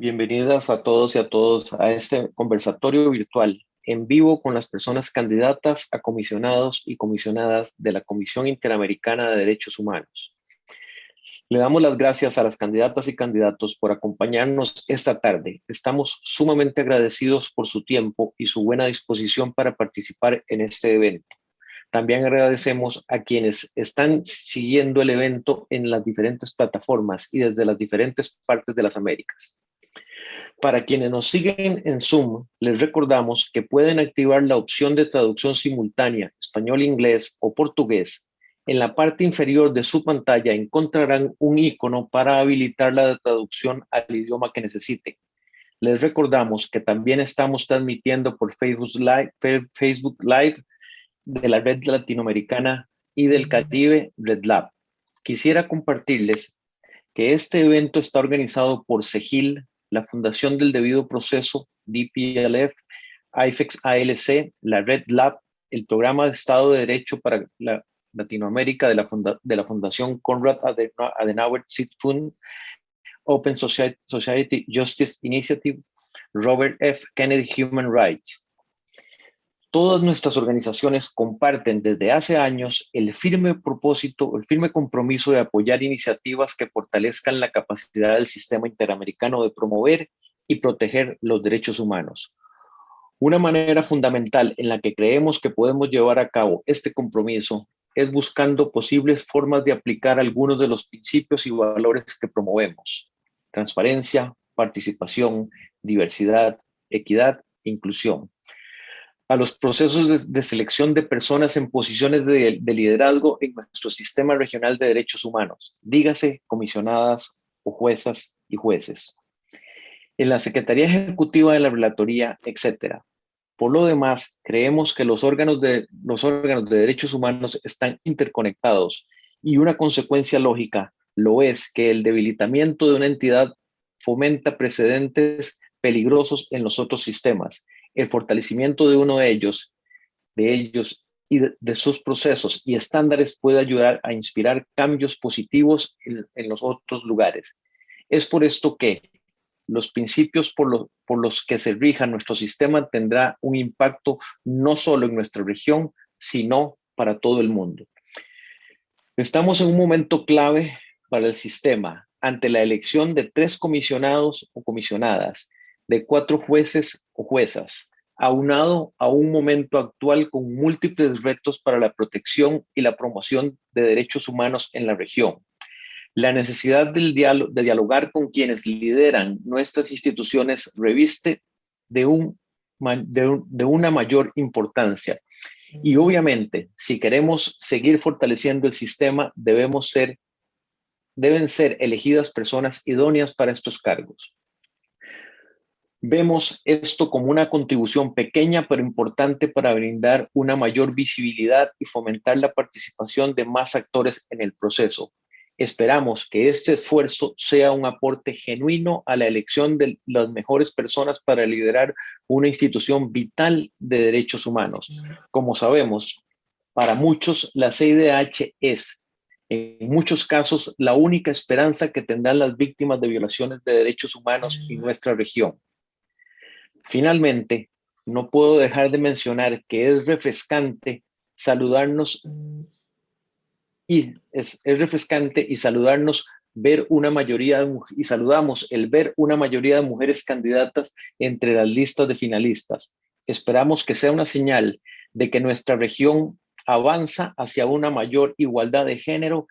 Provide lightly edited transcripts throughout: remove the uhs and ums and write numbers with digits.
Bienvenidas a todos y a todos a este conversatorio virtual en vivo con las personas candidatas a comisionados y comisionadas de la Comisión Interamericana de Derechos Humanos. Le damos las gracias a las candidatas y candidatos por acompañarnos esta tarde. Estamos sumamente agradecidos por su tiempo y su buena disposición para participar en este evento. También agradecemos a quienes están siguiendo el evento en las diferentes plataformas y desde las diferentes partes de las Américas. Para quienes nos siguen en Zoom, les recordamos que pueden activar la opción de traducción simultánea, español, inglés o portugués. En la parte inferior de su pantalla encontrarán un icono para habilitar la traducción al idioma que necesiten. Les recordamos que también estamos transmitiendo por Facebook Live de la Red Latinoamericana y del Caribe, Red Lab. Quisiera compartirles que este evento está organizado por CEGIL, la Fundación del Debido Proceso, DPLF, IFEX ALC, la Red Lab, el Programa de Estado de Derecho para la Latinoamérica de la Fundación Konrad Adenauer Seed Fund, Open Society Justice Initiative, Robert F. Kennedy Human Rights. Todas nuestras organizaciones comparten desde hace años el firme propósito, el firme compromiso de apoyar iniciativas que fortalezcan la capacidad del sistema interamericano de promover y proteger los derechos humanos. Una manera fundamental en la que creemos que podemos llevar a cabo este compromiso es buscando posibles formas de aplicar algunos de los principios y valores que promovemos: transparencia, participación, diversidad, equidad e inclusión, a los procesos de selección de personas en posiciones de liderazgo en nuestro sistema regional de derechos humanos, dígase comisionadas o juezas y jueces, en la Secretaría Ejecutiva de la Relatoría, etcétera. Por lo demás, creemos que los órganos de derechos humanos están interconectados y una consecuencia lógica lo es que el debilitamiento de una entidad fomenta precedentes peligrosos en los otros sistemas. El fortalecimiento de uno de ellos y de sus procesos y estándares puede ayudar a inspirar cambios positivos en los otros lugares. Es por esto que los principios por los que se rija nuestro sistema tendrá un impacto no solo en nuestra región, sino para todo el mundo. Estamos en un momento clave para el sistema ante la elección de 3 comisionados o comisionadas, de 4 jueces o juezas, aunado a un momento actual con múltiples retos para la protección y la promoción de derechos humanos en la región. La necesidad de dialogar con quienes lideran nuestras instituciones reviste de una mayor importancia. Y obviamente, si queremos seguir fortaleciendo el sistema, deben ser elegidas personas idóneas para estos cargos. Vemos esto como una contribución pequeña pero importante para brindar una mayor visibilidad y fomentar la participación de más actores en el proceso. Esperamos que este esfuerzo sea un aporte genuino a la elección de las mejores personas para liderar una institución vital de derechos humanos. Como sabemos, para muchos la CIDH es, en muchos casos, la única esperanza que tendrán las víctimas de violaciones de derechos humanos en nuestra región. Finalmente, no puedo dejar de mencionar que es refrescante saludarnos y saludarnos ver una mayoría y saludamos el ver una mayoría de mujeres candidatas entre las listas de finalistas. Esperamos que sea una señal de que nuestra región avanza hacia una mayor igualdad de género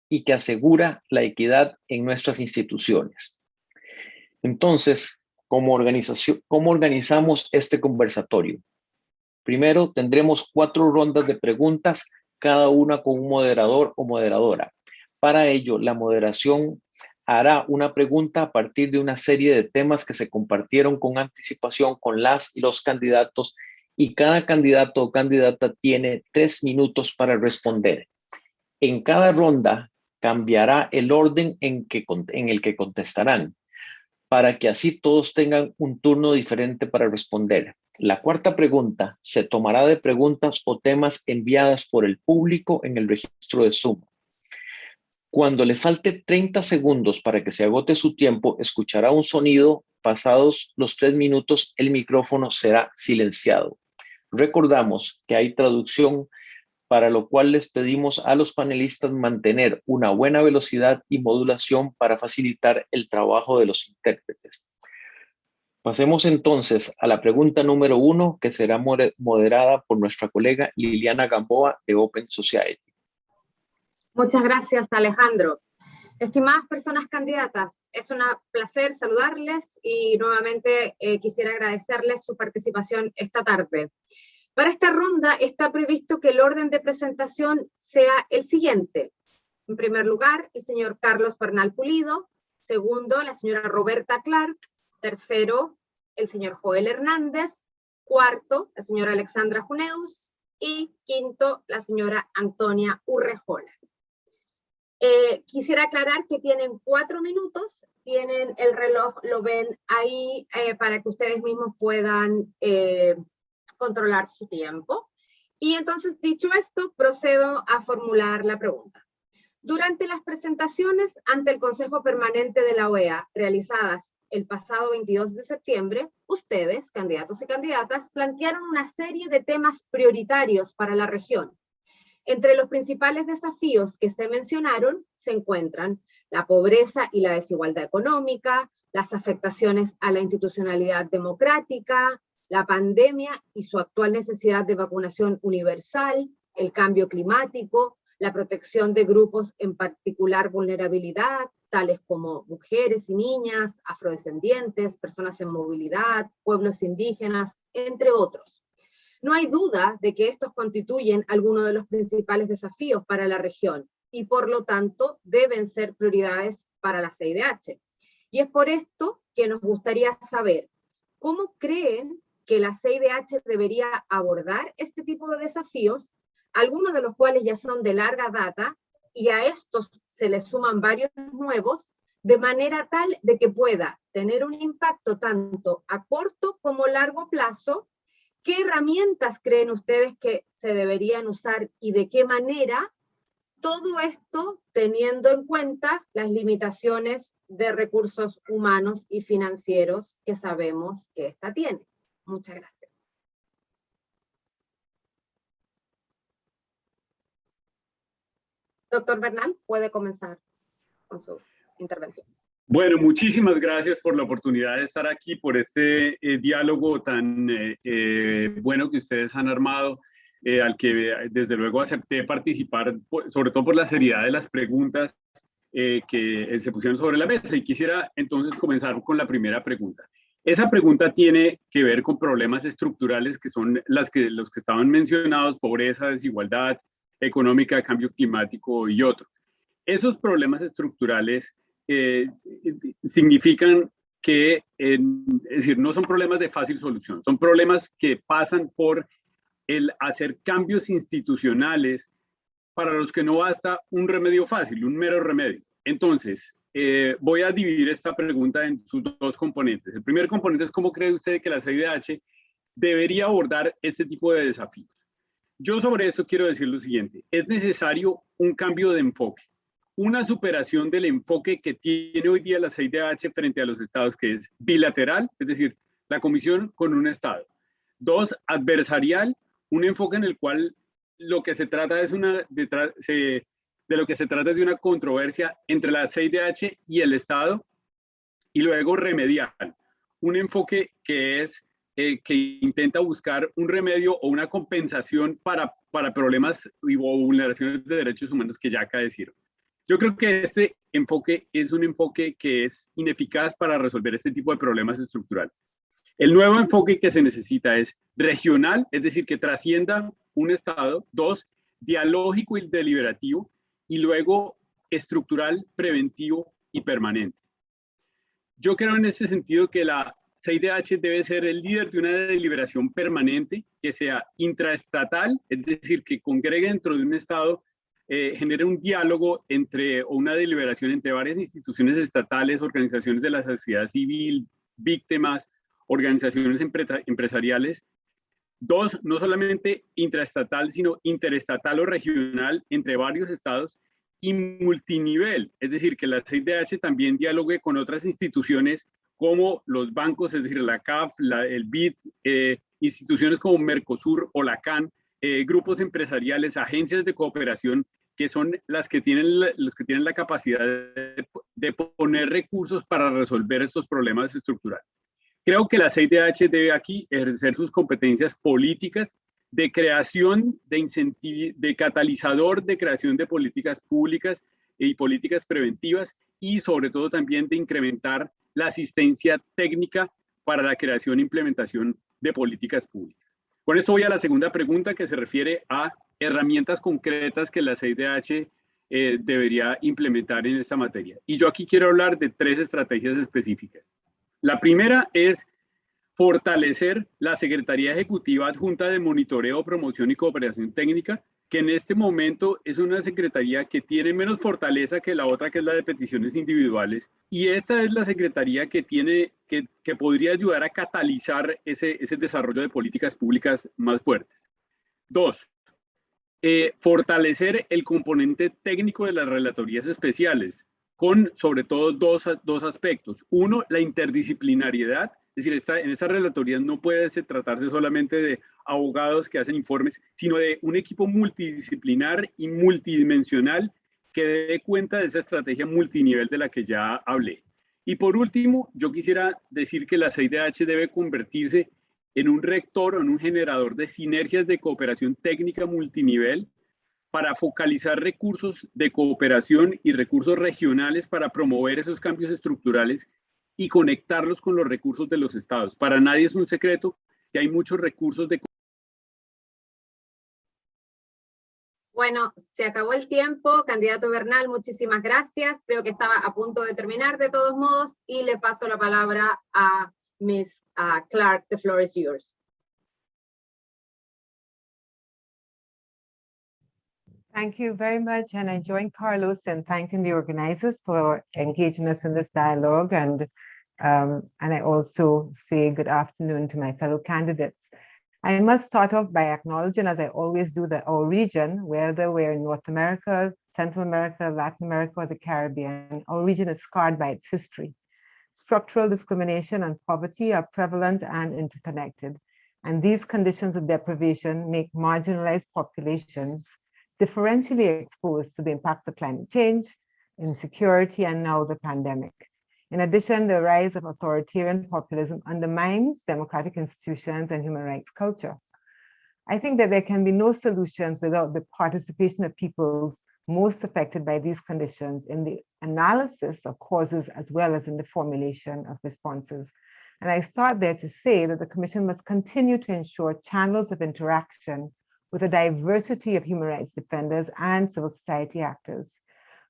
y que asegura la equidad en nuestras instituciones. Entonces, como organización, ¿cómo organizamos este conversatorio? Primero, tendremos 4 rondas de preguntas, cada una con un moderador o moderadora. Para ello, la moderación hará una pregunta a partir de una serie de temas que se compartieron con anticipación con las y los candidatos, y cada candidato o candidata tiene 3 minutos para responder. En cada ronda cambiará el orden en el que contestarán, para que así todos tengan un turno diferente para responder. La cuarta pregunta se tomará de preguntas o temas enviadas por el público en el registro de Zoom. Cuando le falte 30 segundos para que se agote su tiempo, escuchará un sonido pasados los 3 minutos, el micrófono será silenciado. Recordamos que hay traducción, para lo cual les pedimos a los panelistas mantener una buena velocidad y modulación para facilitar el trabajo de los intérpretes. Pasemos entonces a la pregunta número 1, que será moderada por nuestra colega Liliana Gamboa de Open Society. Muchas gracias, Alejandro. Estimadas personas candidatas, es un placer saludarles y nuevamente quisiera agradecerles su participación esta tarde. Para esta ronda está previsto que el orden de presentación sea el siguiente. En primer lugar, el señor Carlos Bernal Pulido. Segundo, la señora Roberta Clark. Tercero, el señor Joel Hernández. Cuarto, la señora Alexandra Juneus. Y quinto, la señora Antonia Urrejola. Quisiera aclarar que tienen 4 minutos, tienen el reloj, lo ven ahí para que ustedes mismos puedan controlar su tiempo. Y entonces, dicho esto, procedo a formular la pregunta. Durante las presentaciones ante el Consejo Permanente de la OEA, realizadas el pasado 22 de septiembre, ustedes, candidatos y candidatas, plantearon una serie de temas prioritarios para la región. Entre los principales desafíos que se mencionaron se encuentran la pobreza y la desigualdad económica, las afectaciones a la institucionalidad democrática, la pandemia y su actual necesidad de vacunación universal, el cambio climático, la protección de grupos en particular vulnerabilidad, tales como mujeres y niñas, afrodescendientes, personas en movilidad, pueblos indígenas, entre otros. No hay duda de que estos constituyen algunos de los principales desafíos para la región y por lo tanto deben ser prioridades para la CIDH. Y es por esto que nos gustaría saber cómo creen que la CIDH debería abordar este tipo de desafíos, algunos de los cuales ya son de larga data y a estos se les suman varios nuevos, de manera tal de que pueda tener un impacto tanto a corto como largo plazo. ¿Qué herramientas creen ustedes que se deberían usar y de qué manera? Todo esto teniendo en cuenta las limitaciones de recursos humanos y financieros que sabemos que esta tiene. Muchas gracias. Doctor Bernal, puede comenzar con su intervención. Bueno, muchísimas gracias por la oportunidad de estar aquí, por este diálogo tan bueno que ustedes han armado, al que desde luego acepté participar, sobre todo por la seriedad de las preguntas que se pusieron sobre la mesa. Y quisiera entonces comenzar con la primera pregunta. Esa pregunta tiene que ver con problemas estructurales que son los que estaban mencionados: pobreza, desigualdad económica, cambio climático y otros. Esos problemas estructurales significan que, es decir, no son problemas de fácil solución, son problemas que pasan por el hacer cambios institucionales para los que no basta un remedio fácil, un mero remedio. Entonces, voy a dividir esta pregunta en sus 2 componentes. El primer componente es: ¿cómo cree usted que la CIDH debería abordar este tipo de desafíos? Yo sobre esto quiero decir lo siguiente: es necesario un cambio de enfoque, una superación del enfoque que tiene hoy día la CIDH frente a los estados, que es bilateral, es decir, la Comisión con un estado. 2, adversarial, un enfoque en el cual lo que se trata es de lo que se trata es de una controversia entre la CIDH y el estado. Y luego remedial, un enfoque que es que intenta buscar un remedio o una compensación para problemas o vulneraciones de derechos humanos que ya acaecieron. Yo creo que este enfoque es un enfoque que es ineficaz para resolver este tipo de problemas estructurales. El nuevo enfoque que se necesita es regional, es decir, que trascienda un estado. 2, dialógico y deliberativo. Y luego estructural, preventivo y permanente. Yo creo en este sentido que la CIDH debe ser el líder de una deliberación permanente que sea intraestatal, es decir, que congregue dentro de un estado, genere un diálogo o una deliberación entre varias instituciones estatales, organizaciones de la sociedad civil, víctimas, organizaciones empresariales. 2, no solamente intraestatal, sino interestatal o regional entre varios estados, y multinivel, es decir, que la CIDH también dialogue con otras instituciones cómo los bancos, es decir, la CAF, el BID, instituciones como Mercosur o la CAN, grupos empresariales, agencias de cooperación, que son los que tienen la capacidad de poner recursos para resolver estos problemas estructurales. Creo que la CIDH debe aquí ejercer sus competencias políticas de creación, de catalizador de creación de políticas públicas y políticas preventivas, y sobre todo también de incrementar la asistencia técnica para la creación e implementación de políticas públicas. Con esto voy a la segunda pregunta, que se refiere a herramientas concretas que la CIDH debería implementar en esta materia. Y yo aquí quiero hablar de 3 estrategias específicas. La primera es fortalecer la Secretaría Ejecutiva Adjunta de Monitoreo, Promoción y Cooperación Técnica, que en este momento es una secretaría que tiene menos fortaleza que la otra, que es la de peticiones individuales, y esta es la secretaría que podría ayudar a catalizar ese desarrollo de políticas públicas más fuertes. 2, fortalecer el componente técnico de las relatorías especiales, con sobre todo dos aspectos. Uno, la interdisciplinariedad, es decir, en estas relatorías no puede tratarse solamente de abogados que hacen informes, sino de un equipo multidisciplinar y multidimensional que dé cuenta de esa estrategia multinivel de la que ya hablé. Y por último, yo quisiera decir que la CIDH debe convertirse en un rector o en un generador de sinergias de cooperación técnica multinivel para focalizar recursos de cooperación y recursos regionales para promover esos cambios estructurales y conectarlos con los recursos de los estados. Para nadie es un secreto que hay muchos recursos de... Bueno, se acabó el tiempo. Candidato Bernal, muchísimas gracias. Creo que estaba a punto de terminar de todos modos, y le paso la palabra a Ms. Clark. The floor is yours. Thank you very much, and I join Carlos in thanking the organizers for engaging us in this dialogue, and I also say good afternoon to my fellow candidates. I must start off by acknowledging, as I always do, that our region, whether we're in North America, Central America, Latin America, or the Caribbean, our region is scarred by its history. Structural discrimination and poverty are prevalent and interconnected, and these conditions of deprivation make marginalized populations differentially exposed to the impacts of climate change, insecurity, and now the pandemic. In addition, the rise of authoritarian populism undermines democratic institutions and human rights culture. I think that there can be no solutions without the participation of peoples most affected by these conditions in the analysis of causes as well as in the formulation of responses. And I start there to say that the Commission must continue to ensure channels of interaction with a diversity of human rights defenders and civil society actors.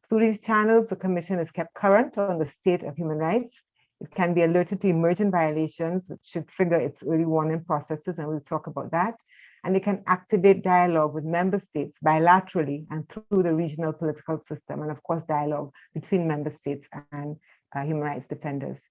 Through these channels, the Commission is kept current on the state of human rights. It can be alerted to emergent violations, which should trigger its early warning processes, and we'll talk about that. And it can activate dialogue with member states bilaterally and through the regional political system, and of course, dialogue between member states and human rights defenders.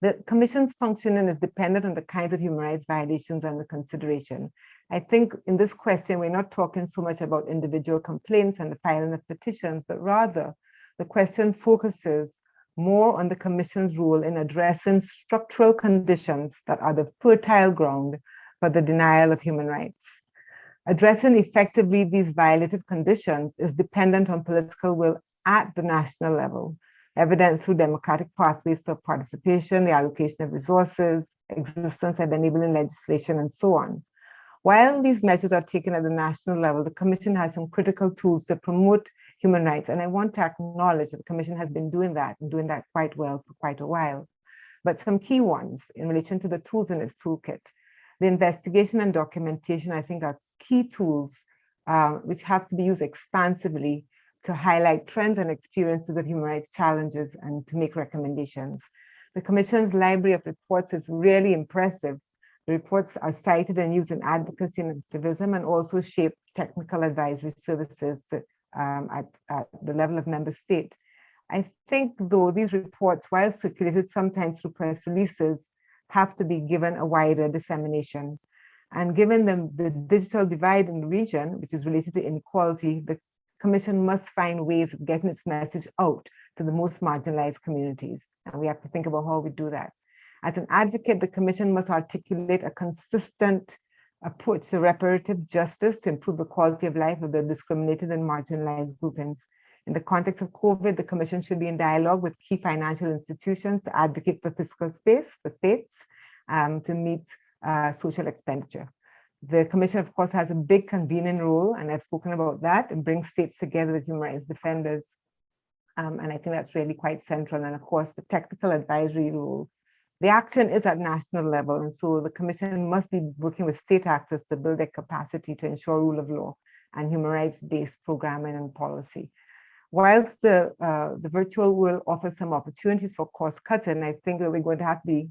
The Commission's functioning is dependent on the kinds of human rights violations under consideration. I think in this question, we're not talking so much about individual complaints and the filing of petitions, but rather the question focuses more on the Commission's role in addressing structural conditions that are the fertile ground for the denial of human rights. Addressing effectively these violative conditions is dependent on political will at the national level, evidenced through democratic pathways for participation, the allocation of resources, existence of enabling legislation, and so on. While these measures are taken at the national level, the Commission has some critical tools to promote human rights. And I want to acknowledge that the Commission has been doing that and doing that quite well for quite a while. But some key ones in relation to the tools in its toolkit. The investigation and documentation, I think, are key tools which have to be used expansively to highlight trends and experiences of human rights challenges and to make recommendations. The Commission's library of reports is really impressive. The reports are cited and used in advocacy and activism, and also shape technical advisory services at the level of member state. I think, though, these reports, while circulated sometimes through press releases, have to be given a wider dissemination. And given the digital divide in the region, which is related to inequality, the Commission must find ways of getting its message out to the most marginalized communities. And we have to think about how we do that. As an advocate, the Commission must articulate a consistent approach to reparative justice to improve the quality of life of the discriminated and marginalized groupings. In the context of COVID, the Commission should be in dialogue with key financial institutions to advocate for fiscal space for states to meet social expenditure. The Commission, of course, has a big convening role, and I've spoken about that, and brings states together with human rights defenders. And I think that's really quite central. And of course, the technical advisory role. The action is at national level, and so the Commission must be working with state actors to build their capacity to ensure rule of law and human rights-based programming and policy. Whilst the virtual world offers some opportunities for cost cutting, I think that we're going to have to be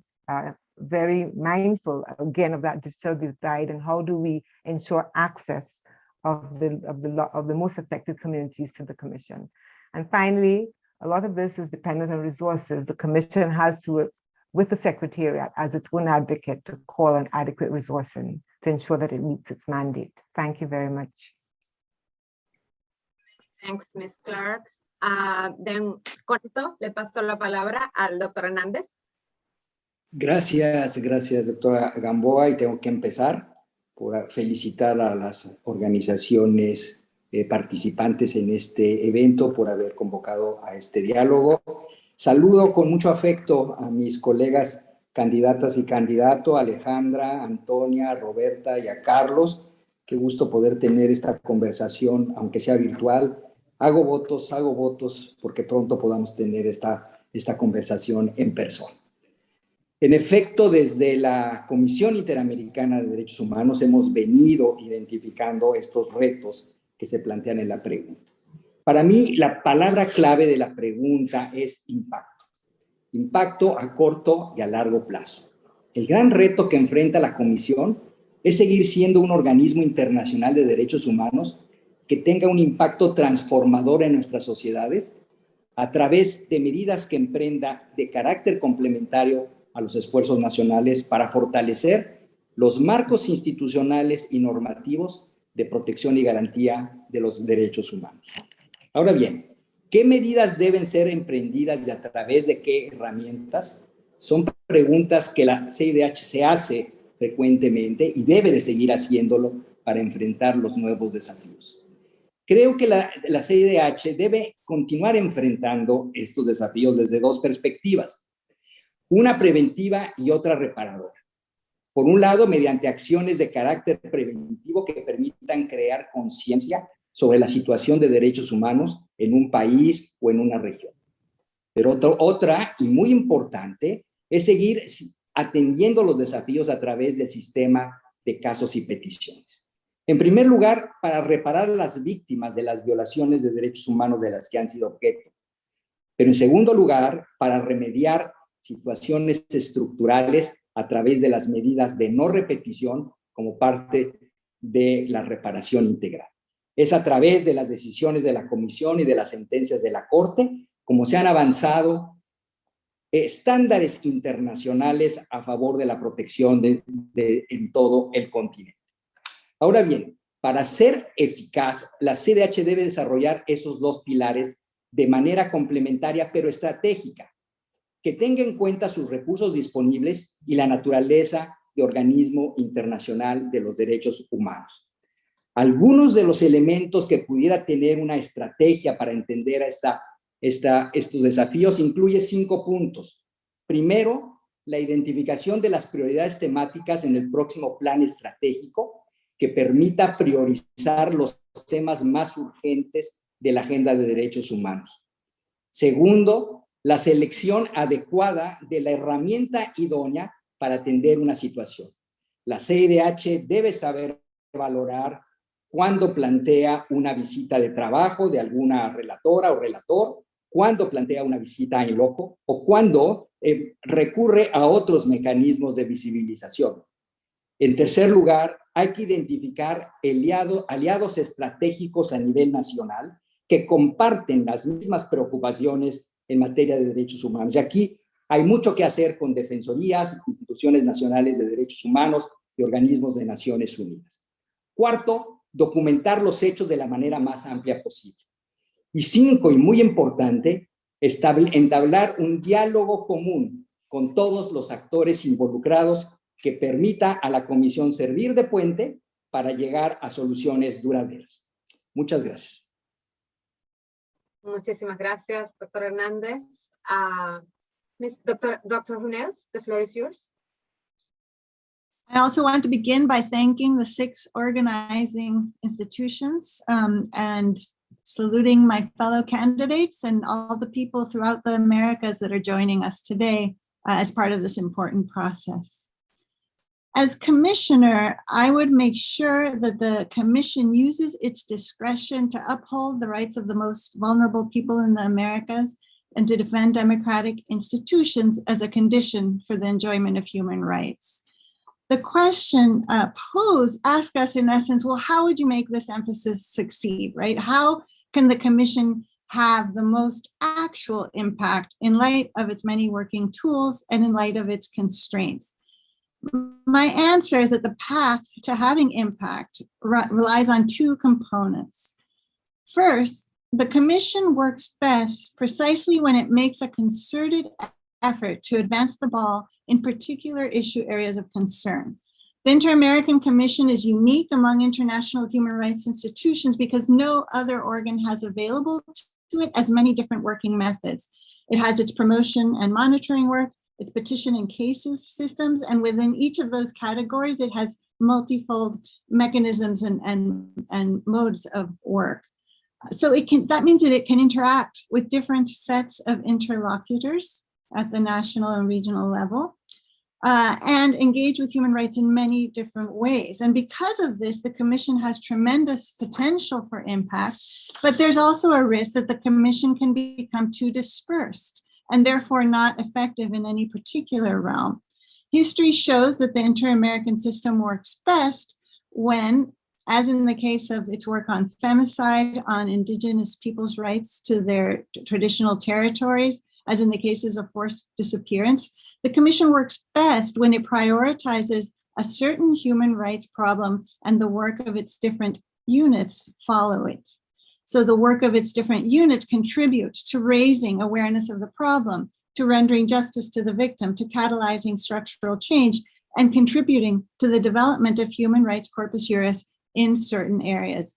very mindful again of that digital divide, and how do we ensure access of the most affected communities to the Commission. And finally, a lot of this is dependent on resources. The Commission has to work with the Secretariat as its own advocate to call on adequate resourcing to ensure that it meets its mandate. Thank you very much. Thanks, Ms. Clark. Then, cortito, le paso la palabra al doctor Hernández. Gracias, doctora Gamboa. Y tengo que empezar por felicitar a las organizaciones participantes en este evento por haber convocado a este diálogo. Saludo con mucho afecto a mis colegas candidatas y candidato, Alejandra, Antonia, Roberta y a Carlos. Qué gusto poder tener esta conversación, aunque sea virtual. Hago votos porque pronto podamos tener esta conversación en persona. En efecto, desde la Comisión Interamericana de Derechos Humanos hemos venido identificando estos retos que se plantean en la pregunta. Para mí, la palabra clave de la pregunta es impacto. Impacto a corto y a largo plazo. El gran reto que enfrenta la Comisión es seguir siendo un organismo internacional de derechos humanos que tenga un impacto transformador en nuestras sociedades a través de medidas que emprenda de carácter complementario a los esfuerzos nacionales para fortalecer los marcos institucionales y normativos de protección y garantía de los derechos humanos. Ahora bien, ¿qué medidas deben ser emprendidas y a través de qué herramientas? Son preguntas que la CIDH se hace frecuentemente y debe de seguir haciéndolo para enfrentar los nuevos desafíos. Creo que la CIDH debe continuar enfrentando estos desafíos desde dos perspectivas, una preventiva y otra reparadora. Por un lado, mediante acciones de carácter preventivo que permitan crear conciencia sobre la situación de derechos humanos en un país o en una región. Pero otra, y muy importante, es seguir atendiendo los desafíos a través del sistema de casos y peticiones. En primer lugar, para reparar a las víctimas de las violaciones de derechos humanos de las que han sido objeto. Pero en segundo lugar, para remediar situaciones estructurales a través de las medidas de no repetición como parte de la reparación integral. Es a través de las decisiones de la Comisión y de las sentencias de la Corte como se han avanzado estándares internacionales a favor de la protección en todo el continente. Ahora bien, para ser eficaz, la CIDH debe desarrollar esos dos pilares de manera complementaria pero estratégica, que tenga en cuenta sus recursos disponibles y la naturaleza de organismo internacional de los derechos humanos. Algunos de los elementos que pudiera tener una estrategia para entender estos desafíos incluye 5 puntos. Primero, la identificación de las prioridades temáticas en el próximo plan estratégico que permita priorizar los temas más urgentes de la agenda de derechos humanos. Segundo, la selección adecuada de la herramienta idónea para atender una situación. La CIDH debe saber valorar cuándo plantea una visita de trabajo de alguna relatora o relator, cuándo plantea una visita en loco o cuándo recurre a otros mecanismos de visibilización. En tercer lugar, hay que identificar aliados estratégicos a nivel nacional que comparten las mismas preocupaciones en materia de derechos humanos. Y aquí hay mucho que hacer con defensorías, instituciones nacionales de derechos humanos y organismos de Naciones Unidas. Cuarto, documentar los hechos de la manera más amplia posible. Y 5, y muy importante, entablar un diálogo común con todos los actores involucrados que permita a la Comisión servir de puente para llegar a soluciones duraderas. Muchas gracias. Muchísimas gracias, Dr. Hernández. Dr. Hunes, the floor is yours. I also want to begin by thanking the 6 organizing institutions and saluting my fellow candidates and all the people throughout the Americas that are joining us today as part of this important process. As commissioner, I would make sure that the commission uses its discretion to uphold the rights of the most vulnerable people in the Americas and to defend democratic institutions as a condition for the enjoyment of human rights. The question posed asks us in essence, well, how would you make this emphasis succeed, right? How can the commission have the most actual impact in light of its many working tools and in light of its constraints? My answer is that the path to having impact relies on 2 components. First, the commission works best precisely when it makes a concerted effort to advance the ball in particular issue areas of concern. The Inter-American Commission is unique among international human rights institutions because no other organ has available to it as many different working methods. It has its promotion and monitoring work, its petition and cases systems, and within each of those categories, it has multifold mechanisms and modes of work. So that means that it can interact with different sets of interlocutors at the national and regional level and engage with human rights in many different ways. And because of this, the commission has tremendous potential for impact, but there's also a risk that the commission can become too dispersed and therefore not effective in any particular realm. History shows that the Inter-American system works best when, as in the case of its work on femicide, on indigenous people's rights to their traditional territories, as in the cases of forced disappearance, the commission works best when it prioritizes a certain human rights problem and the work of its different units follow it. So the work of its different units contribute to raising awareness of the problem, to rendering justice to the victim, to catalyzing structural change, and contributing to the development of human rights corpus juris in certain areas.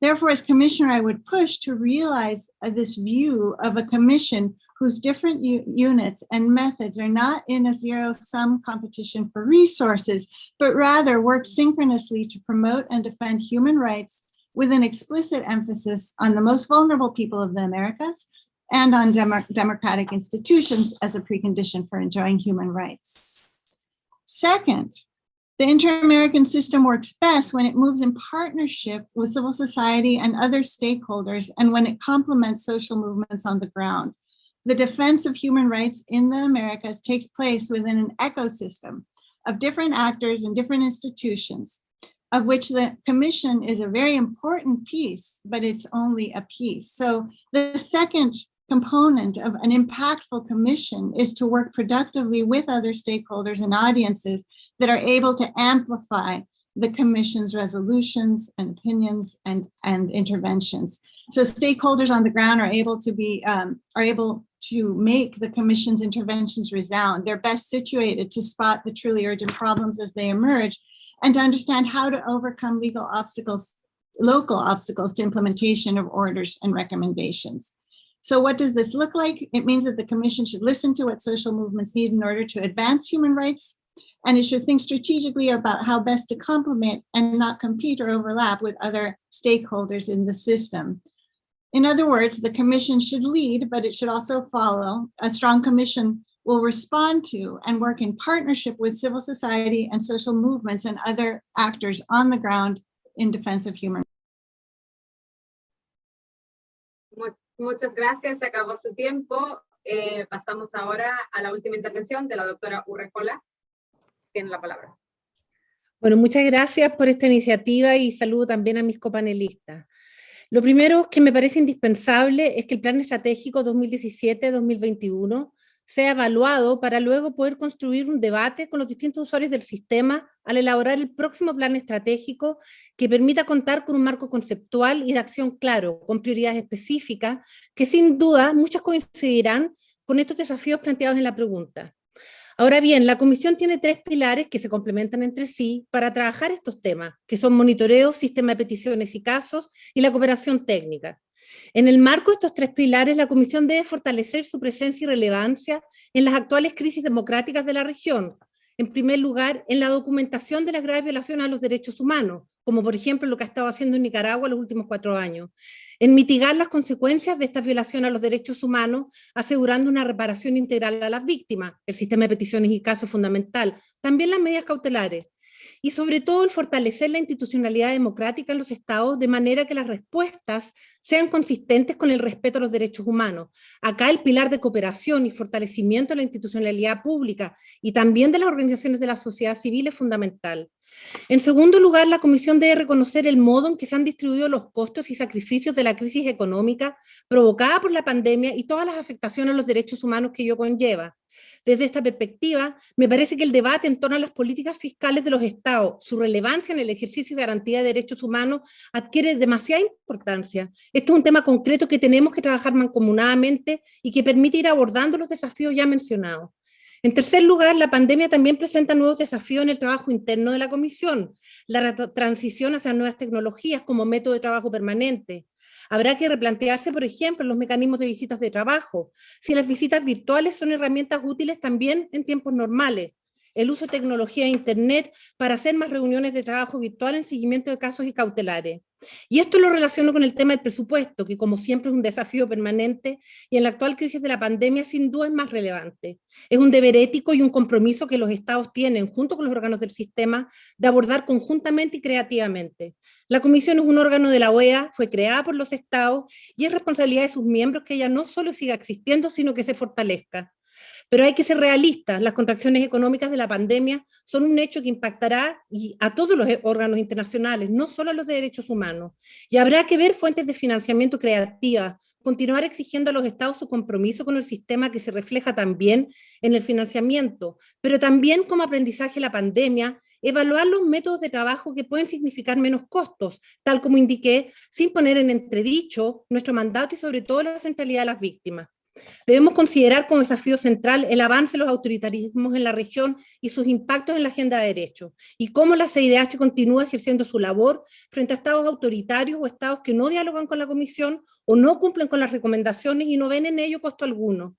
Therefore, as commissioner, I would push to realize this view of a commission whose different units and methods are not in a zero-sum competition for resources, but rather work synchronously to promote and defend human rights with an explicit emphasis on the most vulnerable people of the Americas and on democratic institutions as a precondition for enjoying human rights. Second, the Inter-American system works best when it moves in partnership with civil society and other stakeholders and when it complements social movements on the ground. The defense of human rights in the Americas takes place within an ecosystem of different actors and different institutions, of which the commission is a very important piece, but it's only a piece. So the second component of an impactful commission is to work productively with other stakeholders and audiences that are able to amplify the commission's resolutions and opinions and interventions. So stakeholders on the ground are able to make the commission's interventions resound. They're best situated to spot the truly urgent problems as they emerge and to understand how to overcome local obstacles to implementation of orders and recommendations. So what does this look like? It means that the commission should listen to what social movements need in order to advance human rights, and it should think strategically about how best to complement and not compete or overlap with other stakeholders in the system. In other words, the commission should lead, but it should also follow. A strong commission will respond to and work in partnership with civil society and social movements and other actors on the ground in defense of human rights. Muchas gracias, se acabó su tiempo. Pasamos ahora a la última intervención de la doctora Urrejola. Tiene la palabra. Bueno, muchas gracias por esta iniciativa y saludo también a mis copanelistas. Lo primero que me parece indispensable es que el Plan Estratégico 2017-2021 sea evaluado para luego poder construir un debate con los distintos usuarios del sistema al elaborar el próximo plan estratégico que permita contar con un marco conceptual y de acción claro, con prioridades específicas, que sin duda muchas coincidirán con estos desafíos planteados en la pregunta. Ahora bien, la Comisión tiene 3 pilares que se complementan entre sí para trabajar estos temas, que son monitoreo, sistema de peticiones y casos y la cooperación técnica. En el marco de estos 3 pilares, la Comisión debe fortalecer su presencia y relevancia en las actuales crisis democráticas de la región. En primer lugar, en la documentación de las graves violaciones a los derechos humanos, como por ejemplo lo que ha estado haciendo en Nicaragua los últimos 4 años. En mitigar las consecuencias de estas violaciones a los derechos humanos, asegurando una reparación integral a las víctimas, el sistema de peticiones y casos fundamental, también las medidas cautelares. Y sobre todo el fortalecer la institucionalidad democrática en los estados de manera que las respuestas sean consistentes con el respeto a los derechos humanos. Acá el pilar de cooperación y fortalecimiento de la institucionalidad pública y también de las organizaciones de la sociedad civil es fundamental. En segundo lugar, la Comisión debe reconocer el modo en que se han distribuido los costos y sacrificios de la crisis económica provocada por la pandemia y todas las afectaciones a los derechos humanos que ello conlleva. Desde esta perspectiva, me parece que el debate en torno a las políticas fiscales de los estados, su relevancia en el ejercicio y garantía de derechos humanos, adquiere demasiada importancia. Esto es un tema concreto que tenemos que trabajar mancomunadamente y que permite ir abordando los desafíos ya mencionados. En tercer lugar, la pandemia también presenta nuevos desafíos en el trabajo interno de la Comisión, la transición hacia nuevas tecnologías como método de trabajo permanente. Habrá que replantearse, por ejemplo, los mecanismos de visitas de trabajo, si las visitas virtuales son herramientas útiles también en tiempos normales, el uso de tecnología de Internet para hacer más reuniones de trabajo virtual en seguimiento de casos y cautelares. Y esto lo relaciono con el tema del presupuesto, que como siempre es un desafío permanente y en la actual crisis de la pandemia sin duda es más relevante. Es un deber ético y un compromiso que los estados tienen, junto con los órganos del sistema, de abordar conjuntamente y creativamente. La Comisión es un órgano de la OEA, fue creada por los estados y es responsabilidad de sus miembros que ella no solo siga existiendo, sino que se fortalezca. Pero hay que ser realistas, las contracciones económicas de la pandemia son un hecho que impactará a todos los órganos internacionales, no solo a los de derechos humanos. Y habrá que ver fuentes de financiamiento creativas, continuar exigiendo a los estados su compromiso con el sistema que se refleja también en el financiamiento, pero también como aprendizaje de la pandemia, evaluar los métodos de trabajo que pueden significar menos costos, tal como indiqué, sin poner en entredicho nuestro mandato y sobre todo la centralidad de las víctimas. Debemos considerar como desafío central el avance de los autoritarismos en la región y sus impactos en la agenda de derechos, y cómo la CIDH continúa ejerciendo su labor frente a estados autoritarios o estados que no dialogan con la Comisión o no cumplen con las recomendaciones y no ven en ello costo alguno.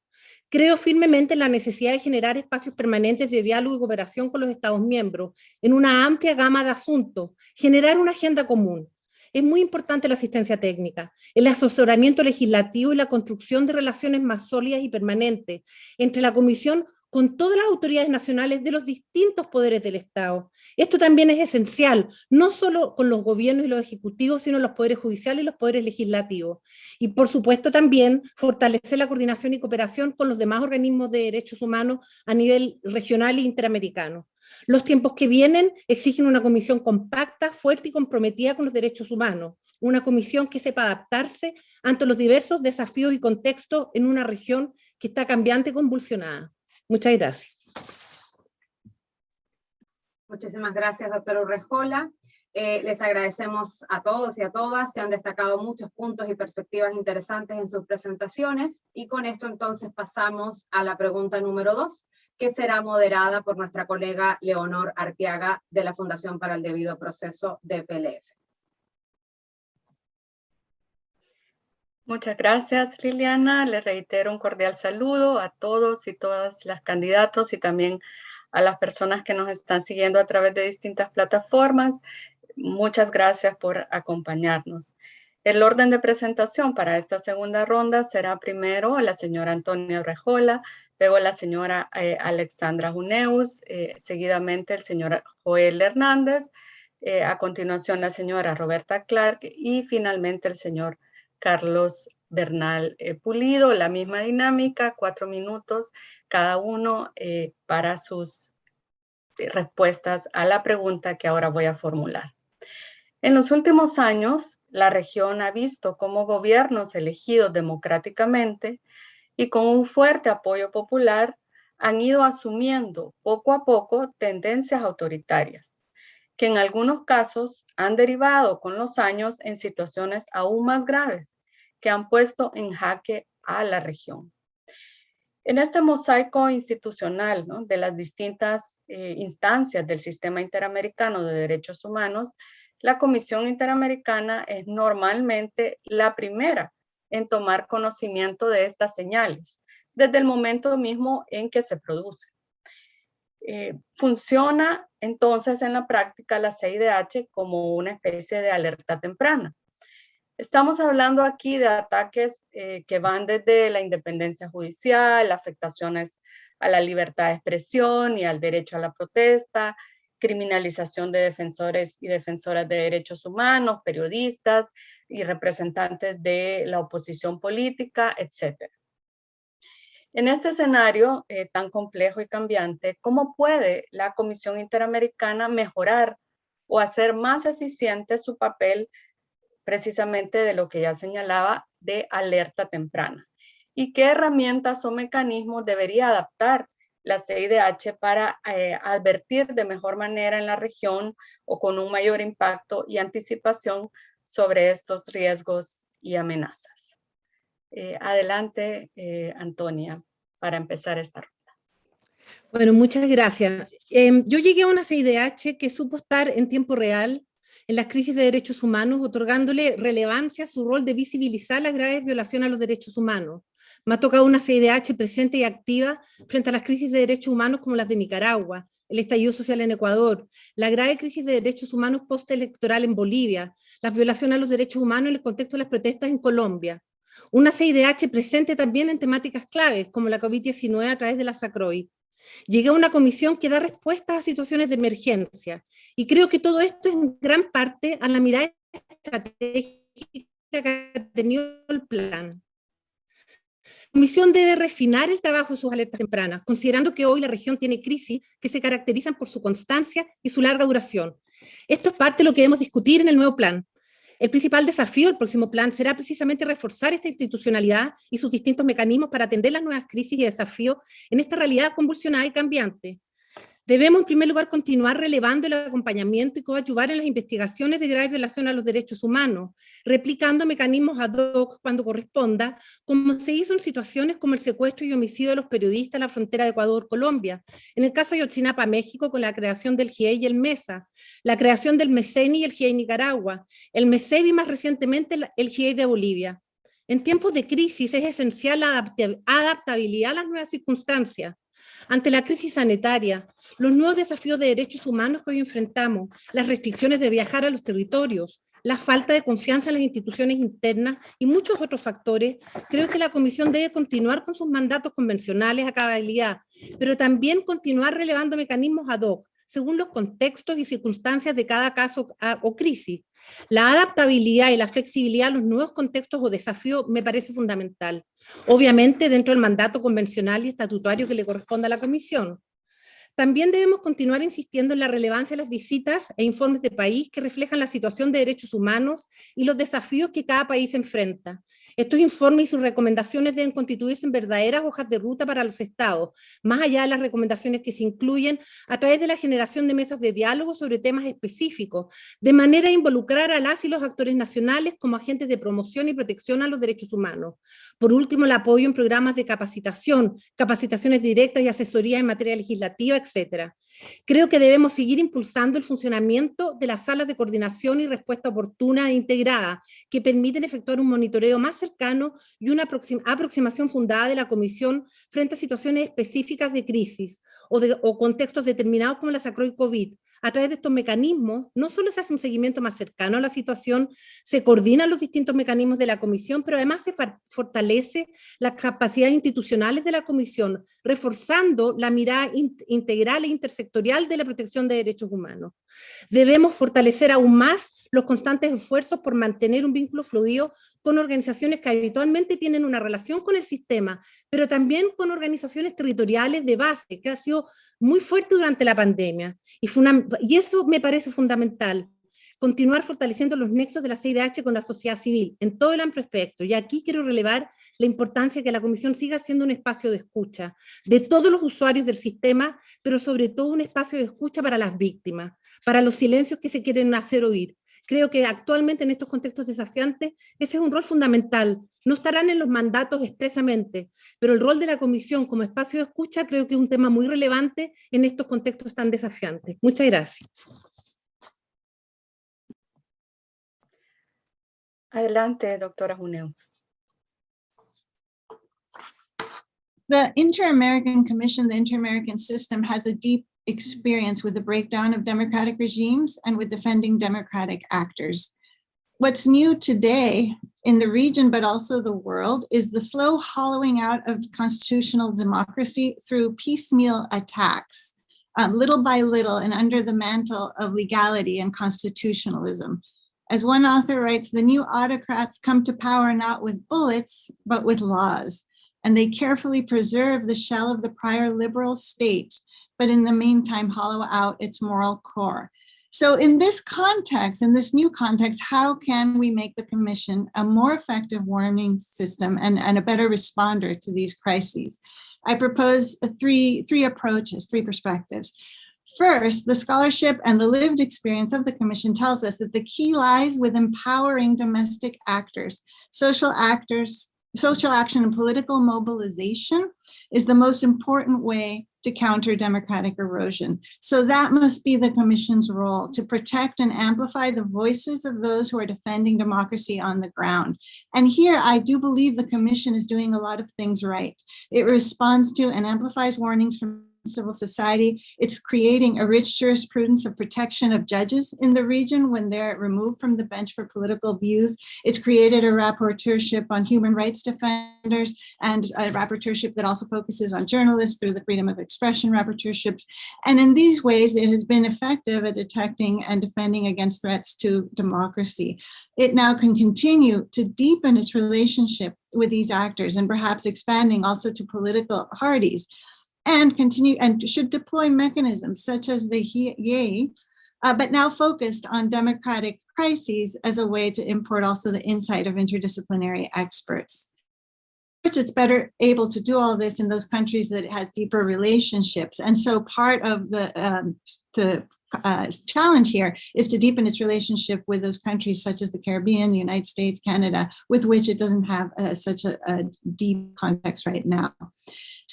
Creo firmemente en la necesidad de generar espacios permanentes de diálogo y cooperación con los estados miembros en una amplia gama de asuntos, generar una agenda común. Es muy importante la asistencia técnica, el asesoramiento legislativo y la construcción de relaciones más sólidas y permanentes entre la Comisión con todas las autoridades nacionales de los distintos poderes del Estado. Esto también es esencial, no solo con los gobiernos y los ejecutivos, sino los poderes judiciales y los poderes legislativos. Y por supuesto también fortalecer la coordinación y cooperación con los demás organismos de derechos humanos a nivel regional e interamericano. Los tiempos que vienen exigen una comisión compacta, fuerte y comprometida con los derechos humanos, una comisión que sepa adaptarse ante los diversos desafíos y contextos en una región que está cambiante y convulsionada. Muchas gracias. Muchísimas gracias, doctora Urrejola. Les agradecemos a todos y a todas, se han destacado muchos puntos y perspectivas interesantes en sus presentaciones, y con esto entonces pasamos a la pregunta número 2, que será moderada por nuestra colega Leonor Arteaga de la Fundación para el Debido Proceso de PLF. Muchas gracias, Liliana. Les reitero un cordial saludo a todos y todas las candidatos y también a las personas que nos están siguiendo a través de distintas plataformas. Muchas gracias por acompañarnos. El orden de presentación para esta segunda ronda será primero la señora Antonia Urrejola, luego la señora Alexandra Juneus, seguidamente el señor Joel Hernández, a continuación la señora Roberta Clark y finalmente el señor Carlos Bernal Pulido. La misma dinámica, 4 minutos cada uno para sus respuestas a la pregunta que ahora voy a formular. En los últimos años, la región ha visto cómo gobiernos elegidos democráticamente y con un fuerte apoyo popular han ido asumiendo poco a poco tendencias autoritarias, que en algunos casos han derivado con los años en situaciones aún más graves que han puesto en jaque a la región. En este mosaico institucional, ¿no?, de las distintas instancias del sistema interamericano de derechos humanos, la Comisión Interamericana es normalmente la primera en tomar conocimiento de estas señales, desde el momento mismo en que se producen. Funciona entonces en la práctica la CIDH como una especie de alerta temprana. Estamos hablando aquí de ataques que van desde la independencia judicial, afectaciones a la libertad de expresión y al derecho a la protesta, criminalización de defensores y defensoras de derechos humanos, periodistas y representantes de la oposición política, etc. En este escenario tan complejo y cambiante, ¿cómo puede la Comisión Interamericana mejorar o hacer más eficiente su papel precisamente de lo que ya señalaba de alerta temprana? ¿Y qué herramientas o mecanismos debería adaptar la CIDH para advertir de mejor manera en la región o con un mayor impacto y anticipación sobre estos riesgos y amenazas? Adelante, Antonia, para empezar esta ronda. Bueno, muchas gracias. Yo llegué a una CIDH que supo estar en tiempo real en las crisis de derechos humanos, otorgándole relevancia a su rol de visibilizar las graves violaciones a los derechos humanos. Me ha tocado una CIDH presente y activa frente a las crisis de derechos humanos como las de Nicaragua, el estallido social en Ecuador, la grave crisis de derechos humanos postelectoral en Bolivia, las violaciones a los derechos humanos en el contexto de las protestas en Colombia. Una CIDH presente también en temáticas claves como la COVID-19 a través de la SACROI. Llegué a una comisión que da respuestas a situaciones de emergencia y creo que todo esto es en gran parte a la mirada estratégica que ha tenido el plan. La comisión debe refinar el trabajo de sus alertas tempranas, considerando que hoy la región tiene crisis que se caracterizan por su constancia y su larga duración. Esto es parte de lo que debemos discutir en el nuevo plan. El principal desafío del próximo plan será precisamente reforzar esta institucionalidad y sus distintos mecanismos para atender las nuevas crisis y desafíos en esta realidad convulsionada y cambiante. Debemos, en primer lugar, continuar relevando el acompañamiento y coadyuvar en las investigaciones de graves violaciones a los derechos humanos, replicando mecanismos ad hoc cuando corresponda, como se hizo en situaciones como el secuestro y homicidio de los periodistas en la frontera de Ecuador-Colombia, en el caso de Ayotzinapa, México, con la creación del GIEI y el MESA, la creación del MECENI y el GIEI Nicaragua, el MECEBI y más recientemente el GIEI de Bolivia. En tiempos de crisis es esencial la adaptabilidad a las nuevas circunstancias. Ante la crisis sanitaria, los nuevos desafíos de derechos humanos que hoy enfrentamos, las restricciones de viajar a los territorios, la falta de confianza en las instituciones internas y muchos otros factores, creo que la Comisión debe continuar con sus mandatos convencionales a cabalidad, pero también continuar relevando mecanismos ad hoc, según los contextos y circunstancias de cada caso o crisis. La adaptabilidad y la flexibilidad a los nuevos contextos o desafíos me parece fundamental, obviamente dentro del mandato convencional y estatutario que le corresponde a la Comisión. También debemos continuar insistiendo en la relevancia de las visitas e informes de país que reflejan la situación de derechos humanos y los desafíos que cada país enfrenta. Estos informes y sus recomendaciones deben constituirse en verdaderas hojas de ruta para los estados, más allá de las recomendaciones que se incluyen a través de la generación de mesas de diálogo sobre temas específicos, de manera a involucrar a las y los actores nacionales como agentes de promoción y protección a los derechos humanos. Por último, el apoyo en programas de capacitación, capacitaciones directas y asesoría en materia legislativa, etc. Creo que debemos seguir impulsando el funcionamiento de las salas de coordinación y respuesta oportuna e integrada, que permiten efectuar un monitoreo más cercano y una aproximación fundada de la Comisión frente a situaciones específicas de crisis o contextos determinados como la SACROI COVID. A través de estos mecanismos, no solo se hace un seguimiento más cercano a la situación, se coordinan los distintos mecanismos de la Comisión, pero además se fortalece las capacidades institucionales de la Comisión, reforzando la mirada integral e intersectorial de la protección de derechos humanos. Debemos fortalecer aún más los constantes esfuerzos por mantener un vínculo fluido con organizaciones que habitualmente tienen una relación con el sistema, pero también con organizaciones territoriales de base, que ha sido muy fuerte durante la pandemia. Y eso me parece fundamental. continuar fortaleciendo los nexos de la CIDH con la sociedad civil en todo el amplio espectro. Y aquí quiero relevar la importancia de que la Comisión siga siendo un espacio de escucha de todos los usuarios del sistema, pero sobre todo un espacio de escucha para las víctimas, para los silencios que se quieren hacer oír. Creo que actualmente en estos contextos desafiantes ese es un rol fundamental. No estarán en los mandatos expresamente, pero el rol de la Comisión como espacio de escucha creo que es un tema muy relevante en estos contextos tan desafiantes. Muchas gracias. Adelante, doctora Huneus. The Inter-American Commission, the Inter-American System, has a deep experience with the breakdown of democratic regimes and with defending democratic actors. What's new today in the region, but also the world, is the slow hollowing out of constitutional democracy through piecemeal attacks, little by little and under the mantle of legality and constitutionalism. As one author writes, the new autocrats come to power not with bullets, but with laws. And they carefully preserve the shell of the prior liberal state, but in the meantime, hollow out its moral core. So in this context, in this new context, how can we make the Commission a more effective warning system and a better responder to these crises? I propose three approaches, three perspectives. First, the scholarship and the lived experience of the Commission tells us that the key lies with empowering domestic actors. Social action and political mobilization is the most important way to counter democratic erosion. So that must be the Commission's role, to protect and amplify the voices of those who are defending democracy on the ground. And here, I do believe the Commission is doing a lot of things right. It responds to and amplifies warnings from civil society. It's creating a rich jurisprudence of protection of judges in the region when they're removed from the bench for political views. It's created a rapporteurship on human rights defenders and a rapporteurship that also focuses on journalists through the freedom of expression rapporteurships. And in these ways, it has been effective at detecting and defending against threats to democracy. It now can continue to deepen its relationship with these actors and perhaps expanding also to political parties, and continue and should deploy mechanisms such as the HIE, but now focused on democratic crises as a way to import also the insight of interdisciplinary experts. It's better able to do all this in those countries that it has deeper relationships. And so part of the challenge here is to deepen its relationship with those countries such as the Caribbean, the United States, Canada, with which it doesn't have such a deep context right now.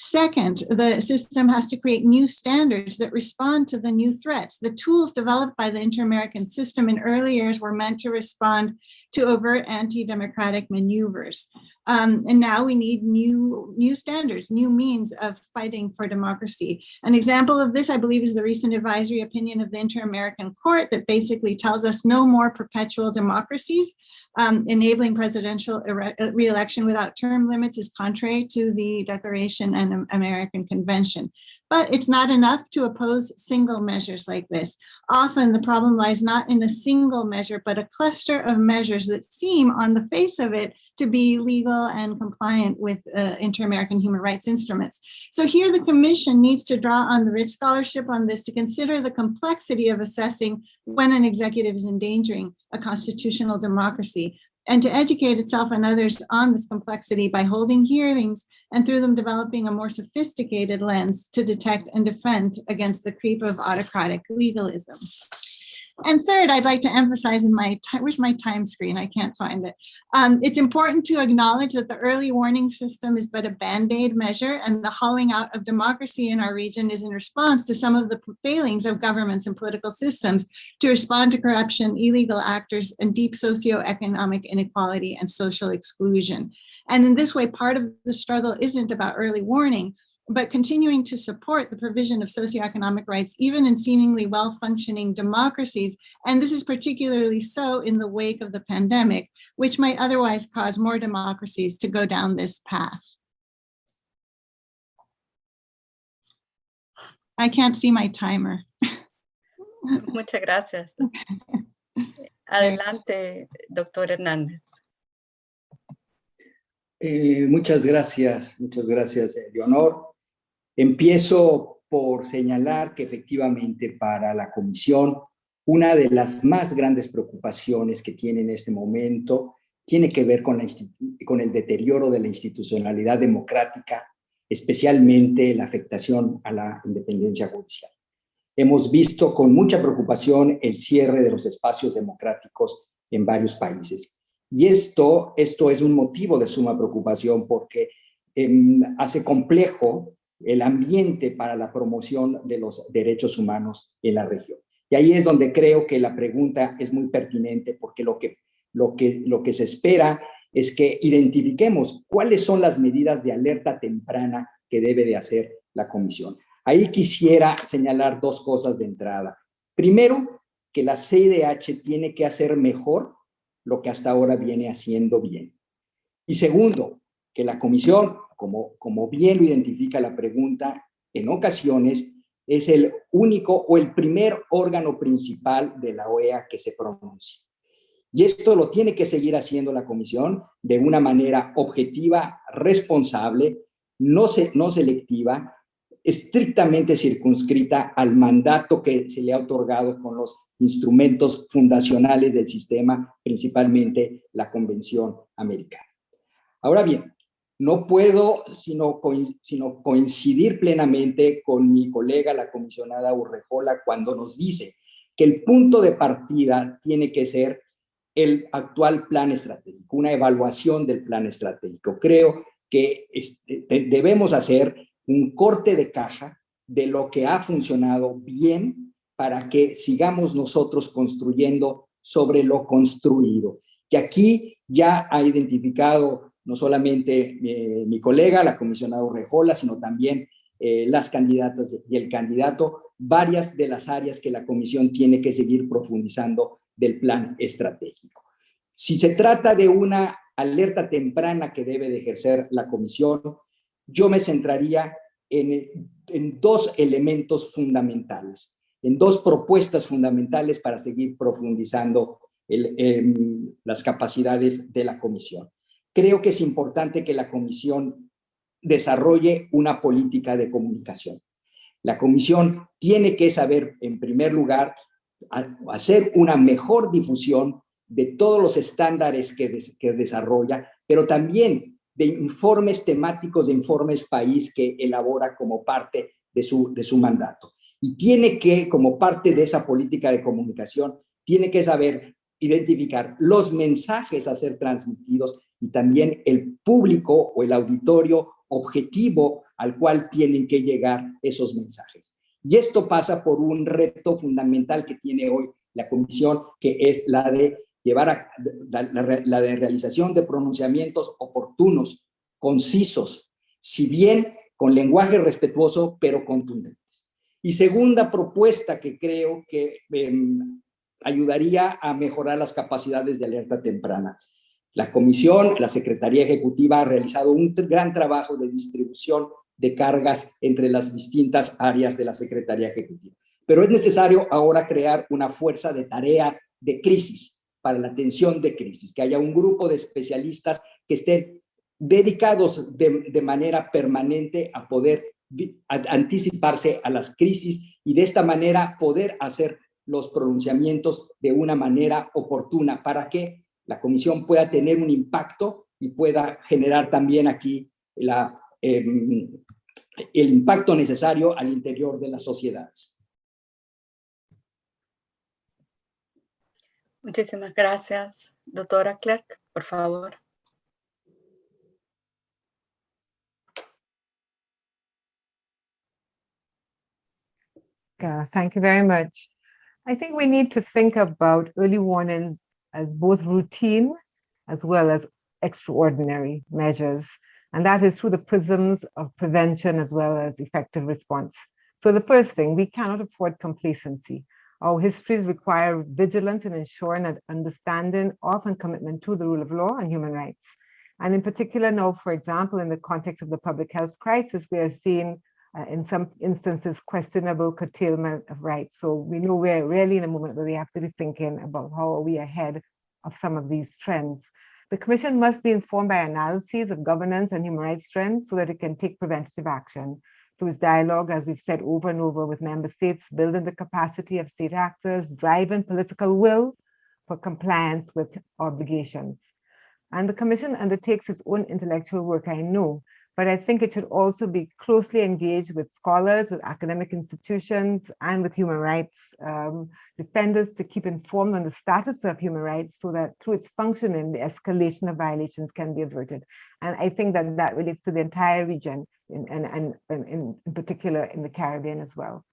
Second, the system has to create new standards that respond to the new threats. The tools developed by the Inter-American System in early years were meant to respond to overt anti-democratic maneuvers. And now we need new standards, new means of fighting for democracy. An example of this, I believe, is the recent advisory opinion of the Inter-American Court that basically tells us no more perpetual democracies. Enabling presidential re-election without term limits is contrary to the Declaration and American Convention. But it's not enough to oppose single measures like this. Often the problem lies not in a single measure, but a cluster of measures that seem on the face of it to be legal and compliant with inter-American human rights instruments. So here the Commission needs to draw on the rich scholarship on this to consider the complexity of assessing when an executive is endangering a constitutional democracy, and to educate itself and others on this complexity by holding hearings and through them developing a more sophisticated lens to detect and defend against the creep of autocratic legalism. And third, I'd like to emphasize where's my time screen? I can't find it. It's important to acknowledge that the early warning system is but a Band-Aid measure, and the hollowing out of democracy in our region is in response to some of the failings of governments and political systems to respond to corruption, illegal actors, and deep socioeconomic inequality and social exclusion. And in this way, part of the struggle isn't about early warning, but continuing to support the provision of socioeconomic rights, even in seemingly well-functioning democracies. And this is particularly so in the wake of the pandemic, which might otherwise cause more democracies to go down this path. I can't see my timer. Muchas gracias. Adelante, doctor Hernández. Muchas gracias, Leonor. Empiezo por señalar que efectivamente para la Comisión una de las más grandes preocupaciones que tiene en este momento tiene que ver con el deterioro de la institucionalidad democrática, especialmente la afectación a la independencia judicial. Hemos visto con mucha preocupación el cierre de los espacios democráticos en varios países. Y esto es un motivo de suma preocupación porque hace complejo el ambiente para la promoción de los derechos humanos en la región. Y ahí es donde creo que la pregunta es muy pertinente, porque lo que se espera es que identifiquemos cuáles son las medidas de alerta temprana que debe de hacer la Comisión. Ahí quisiera señalar dos cosas de entrada. Primero, que la CIDH tiene que hacer mejor lo que hasta ahora viene haciendo bien. Y segundo, que la Comisión, como bien lo identifica la pregunta, en ocasiones es el único o el primer órgano principal de la OEA que se pronuncia. Y esto lo tiene que seguir haciendo la Comisión de una manera objetiva, responsable, no selectiva, estrictamente circunscrita al mandato que se le ha otorgado con los instrumentos fundacionales del sistema, principalmente la Convención Americana. Ahora bien, no puedo sino coincidir plenamente con mi colega, la comisionada Urrejola, cuando nos dice que el punto de partida tiene que ser el actual plan estratégico, una evaluación del plan estratégico. Creo que debemos hacer un corte de caja de lo que ha funcionado bien para que sigamos nosotros construyendo sobre lo construido. Que aquí ya ha identificado no solamente mi colega, la comisionada Urrejola, sino también las candidatas y el candidato, varias de las áreas que la Comisión tiene que seguir profundizando del plan estratégico. Si se trata de una alerta temprana que debe de ejercer la Comisión, yo me centraría en dos elementos fundamentales, en dos propuestas fundamentales para seguir profundizando las capacidades de la Comisión. Creo que es importante que la Comisión desarrolle una política de comunicación. La Comisión tiene que saber, en primer lugar, hacer una mejor difusión de todos los estándares que desarrolla, pero también de informes temáticos, de informes país que elabora como parte de su mandato. Y tiene que, como parte de esa política de comunicación, tiene que saber identificar los mensajes a ser transmitidos y también el público o el auditorio objetivo al cual tienen que llegar esos mensajes. Y esto pasa por un reto fundamental que tiene hoy la Comisión, que es la de llevar la de realización de pronunciamientos oportunos, concisos, si bien con lenguaje respetuoso, pero contundentes. Y segunda propuesta que creo que ayudaría a mejorar las capacidades de alerta temprana. La Comisión, la Secretaría Ejecutiva ha realizado un gran trabajo de distribución de cargas entre las distintas áreas de la Secretaría Ejecutiva. Pero es necesario ahora crear una fuerza de tarea de crisis, para la atención de crisis, que haya un grupo de especialistas que estén dedicados de manera permanente a poder anticiparse a las crisis y de esta manera poder hacer los pronunciamientos de una manera oportuna para que la Comisión pueda tener un impacto y pueda generar también aquí el impacto necesario al interior de las sociedades. Muchísimas gracias. Doctora Clark, por favor. Thank you very much. I think we need to think about early warnings as both routine as well as extraordinary measures. And that is through the prisms of prevention as well as effective response. So the first thing, we cannot afford complacency. Our histories require vigilance in ensuring an understanding of and commitment to the rule of law and human rights. And in particular now, for example, in the context of the public health crisis, we are seeing in some instances questionable curtailment of rights. So we know we're really in a moment where we have to be thinking about how are we ahead of some of these trends. The Commission must be informed by analyses of governance and human rights trends so that it can take preventative action. through its dialogue, as we've said over and over with member states, building the capacity of state actors, driving political will for compliance with obligations. And the Commission undertakes its own intellectual work, I know, but I think it should also be closely engaged with scholars, with academic institutions, and with human rights defenders to keep informed on the status of human rights so that through its functioning, the escalation of violations can be averted. And I think that that relates to the entire region, and in particular in the Caribbean as well.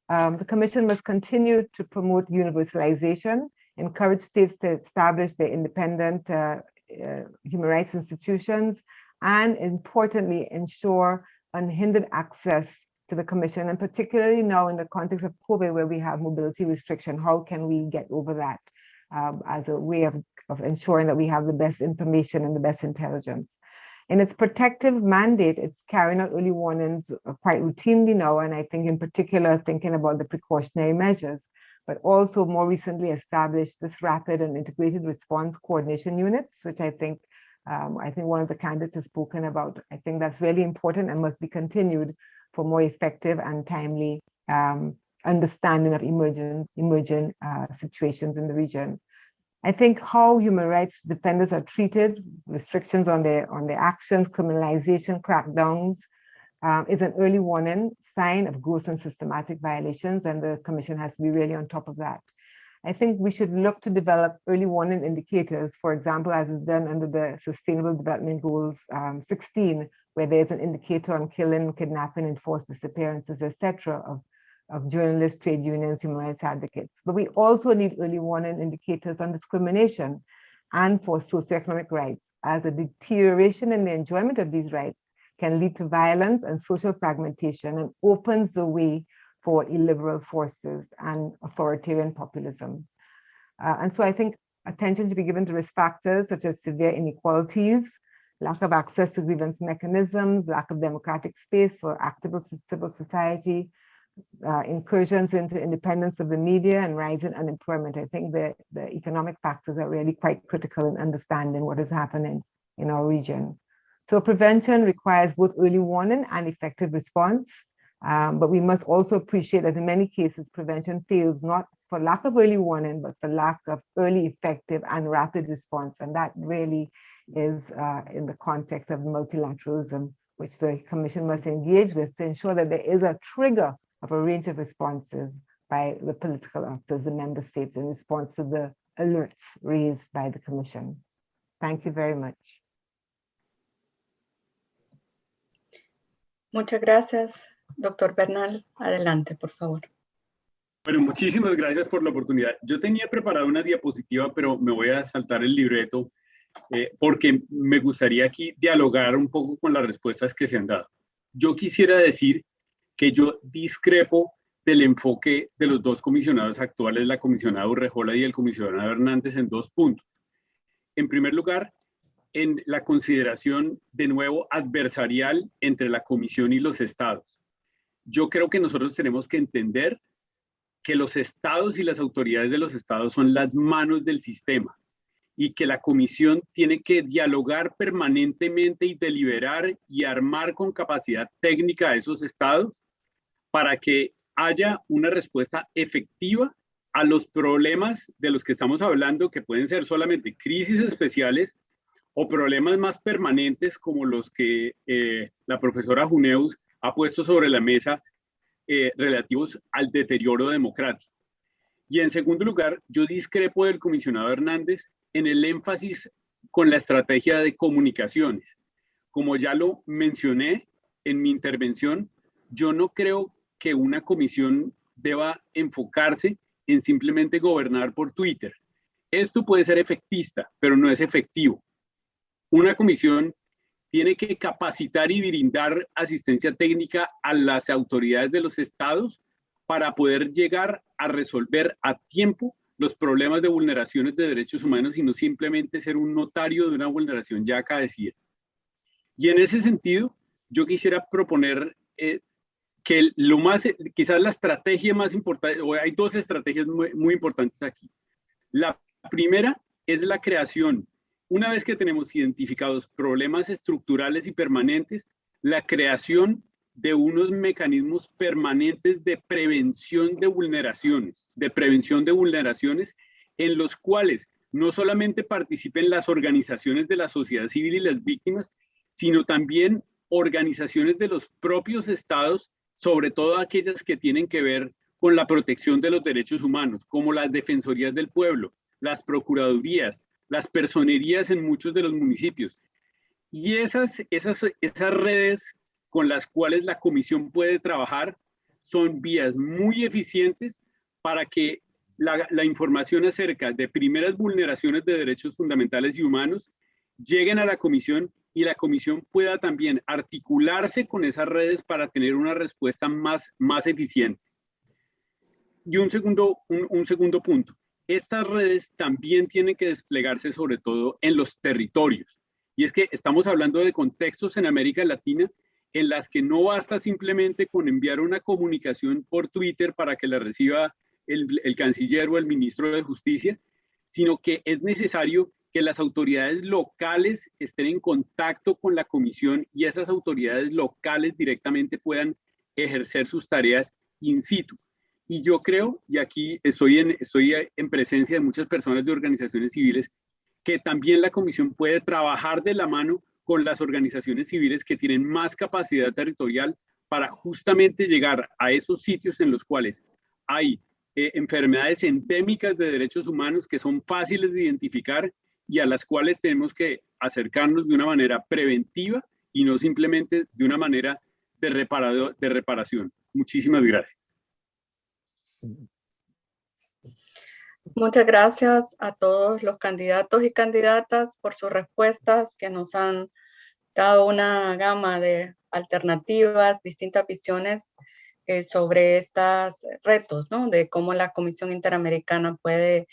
The Commission must continue to promote universalization, encourage states to establish their independent human rights institutions, and importantly, ensure unhindered access to the Commission, and particularly now in the context of COVID, where we have mobility restriction, how can we get over that as a way of ensuring that we have the best information and the best intelligence? In its protective mandate, it's carrying out early warnings quite routinely now, and I think in particular, thinking about the precautionary measures, but also more recently established this rapid and integrated response coordination units, which I think one of the candidates has spoken about. I think that's really important and must be continued for more effective and timely understanding of emerging situations in the region. I think how human rights defenders are treated, restrictions on their actions, criminalization, crackdowns, is an early warning sign of gross and systematic violations, and the Commission has to be really on top of that. I think we should look to develop early warning indicators, for example, as is done under the Sustainable Development Goals 16, where there's an indicator on killing, kidnapping, enforced disappearances, etc., of journalists, trade unions, human rights advocates. But we also need early warning indicators on discrimination and for socioeconomic rights, as a deterioration in the enjoyment of these rights can lead to violence and social fragmentation and opens the way for illiberal forces and authoritarian populism. And so I think attention should be given to risk factors such as severe inequalities, lack of access to grievance mechanisms, lack of democratic space for active civil society, incursions into independence of the media, and rising unemployment. I think the economic factors are really quite critical in understanding what is happening in our region. So prevention requires both early warning and effective response, but we must also appreciate that in many cases, prevention fails not for lack of early warning, but for lack of early, effective, and rapid response. And that really is in the context of multilateralism, which the Commission must engage with to ensure that there is a trigger of a range of responses by the political actors, the member states, in response to the alerts raised by the Commission. Thank you very much. Muchas gracias, doctor Bernal. Adelante, por favor. Bueno, muchísimas gracias por la oportunidad. Yo tenía preparada una diapositiva, pero me voy a saltar el libreto porque me gustaría aquí dialogar un poco con las respuestas que se han dado. Yo quisiera decir que yo discrepo del enfoque de los dos comisionados actuales, la comisionada Urrejola y el comisionado Hernández, en dos puntos. En primer lugar, en la consideración, de nuevo, adversarial entre la Comisión y los estados. Yo creo que nosotros tenemos que entender que los estados y las autoridades de los estados son las manos del sistema y que la Comisión tiene que dialogar permanentemente y deliberar y armar con capacidad técnica a esos estados para que haya una respuesta efectiva a los problemas de los que estamos hablando, que pueden ser solamente crisis especiales o problemas más permanentes como los que la profesora Juneus ha puesto sobre la mesa relativos al deterioro democrático. Y en segundo lugar, yo discrepo del comisionado Hernández en el énfasis con la estrategia de comunicaciones. Como ya lo mencioné en mi intervención, yo no creo que una comisión deba enfocarse en simplemente gobernar por Twitter. Esto puede ser efectista, pero no es efectivo. Una comisión tiene que capacitar y brindar asistencia técnica a las autoridades de los estados para poder llegar a resolver a tiempo los problemas de vulneraciones de derechos humanos y no simplemente ser un notario de una vulneración ya acaecida. Y en ese sentido, yo quisiera proponer que quizás la estrategia más importante, o hay dos estrategias muy importantes aquí. La primera es la creación. Una vez que tenemos identificados problemas estructurales y permanentes, la creación de unos mecanismos permanentes de prevención de vulneraciones, en los cuales no solamente participen las organizaciones de la sociedad civil y las víctimas, sino también organizaciones de los propios estados, sobre todo aquellas que tienen que ver con la protección de los derechos humanos, como las defensorías del pueblo, las procuradurías, las personerías en muchos de los municipios. Y esas redes con las cuales la comisión puede trabajar son vías muy eficientes para que la información acerca de primeras vulneraciones de derechos fundamentales y humanos lleguen a la comisión y la comisión pueda también articularse con esas redes para tener una respuesta más eficiente. Y un segundo punto, estas redes también tienen que desplegarse sobre todo en los territorios. Y es que estamos hablando de contextos en América Latina en las que no basta simplemente con enviar una comunicación por Twitter para que la reciba el canciller o el ministro de Justicia, sino que es necesario que las autoridades locales estén en contacto con la comisión y esas autoridades locales directamente puedan ejercer sus tareas in situ. Y yo creo, y aquí estoy en presencia de muchas personas de organizaciones civiles, que también la comisión puede trabajar de la mano con las organizaciones civiles que tienen más capacidad territorial para justamente llegar a esos sitios en los cuales hay enfermedades endémicas de derechos humanos que son fáciles de identificar y a las cuales tenemos que acercarnos de una manera preventiva y no simplemente de una manera de reparación. Muchísimas gracias. Muchas gracias a todos los candidatos y candidatas por sus respuestas que nos han dado una gama de alternativas, distintas visiones sobre estos retos, ¿no? De cómo la Comisión Interamericana puede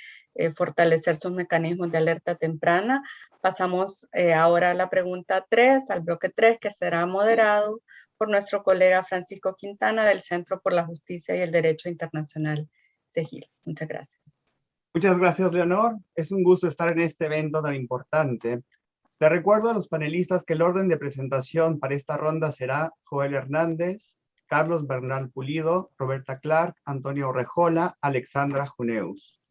fortalecer sus mecanismos de alerta temprana. Pasamos ahora a la pregunta 3, al bloque 3, que será moderado por nuestro colega Francisco Quintana del Centro por la Justicia y el Derecho Internacional, CEGIL. Muchas gracias. Muchas gracias, Leonor. Es un gusto estar en este evento tan importante. Le recuerdo a los panelistas que el orden de presentación para esta ronda será Joel Hernández, Carlos Bernal Pulido, Roberta Clark, Antonio Orrejola, Alexandra Juneus.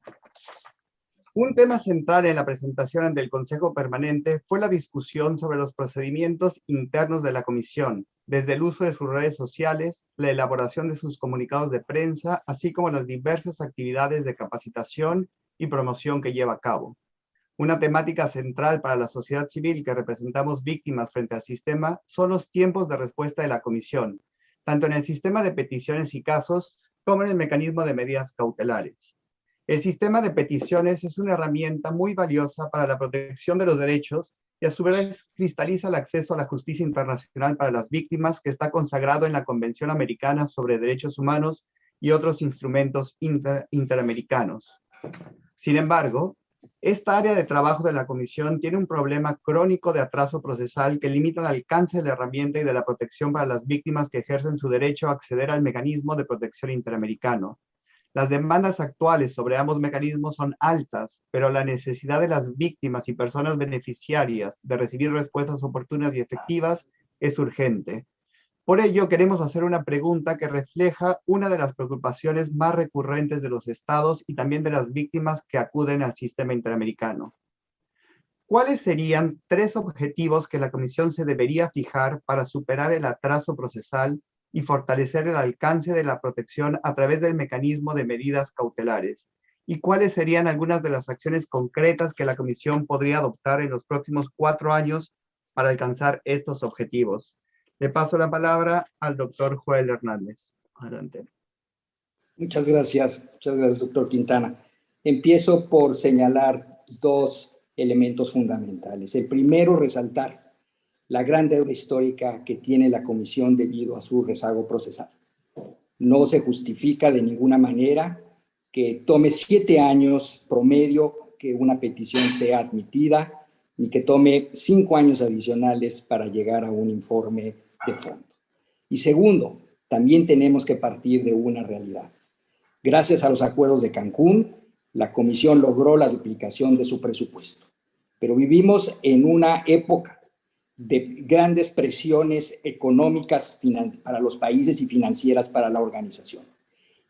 Un tema central en la presentación ante el Consejo Permanente fue la discusión sobre los procedimientos internos de la Comisión, desde el uso de sus redes sociales, la elaboración de sus comunicados de prensa, así como las diversas actividades de capacitación y promoción que lleva a cabo. Una temática central para la sociedad civil que representamos víctimas frente al sistema son los tiempos de respuesta de la Comisión, tanto en el sistema de peticiones y casos como en el mecanismo de medidas cautelares. El sistema de peticiones es una herramienta muy valiosa para la protección de los derechos y a su vez cristaliza el acceso a la justicia internacional para las víctimas que está consagrado en la Convención Americana sobre Derechos Humanos y otros instrumentos interamericanos. Sin embargo, esta área de trabajo de la Comisión tiene un problema crónico de atraso procesal que limita el alcance de la herramienta y de la protección para las víctimas que ejercen su derecho a acceder al mecanismo de protección interamericano. Las demandas actuales sobre ambos mecanismos son altas, pero la necesidad de las víctimas y personas beneficiarias de recibir respuestas oportunas y efectivas es urgente. Por ello, queremos hacer una pregunta que refleja una de las preocupaciones más recurrentes de los estados y también de las víctimas que acuden al sistema interamericano. ¿Cuáles serían 3 objetivos que la Comisión se debería fijar para superar el atraso procesal y fortalecer el alcance de la protección a través del mecanismo de medidas cautelares? ¿Y cuáles serían algunas de las acciones concretas que la Comisión podría adoptar en los próximos 4 años para alcanzar estos objetivos? Le paso la palabra al doctor Joel Hernández. Adelante. Muchas gracias, doctor Quintana. Empiezo por señalar 2 elementos fundamentales. El primero, resaltar la gran deuda histórica que tiene la Comisión debido a su rezago procesal. No se justifica de ninguna manera que tome 7 años promedio que una petición sea admitida, ni que tome 5 años adicionales para llegar a un informe de fondo. Y segundo, también tenemos que partir de una realidad. Gracias a los acuerdos de Cancún, la Comisión logró la duplicación de su presupuesto. Pero vivimos en una época de grandes presiones económicas para los países y financieras para la organización.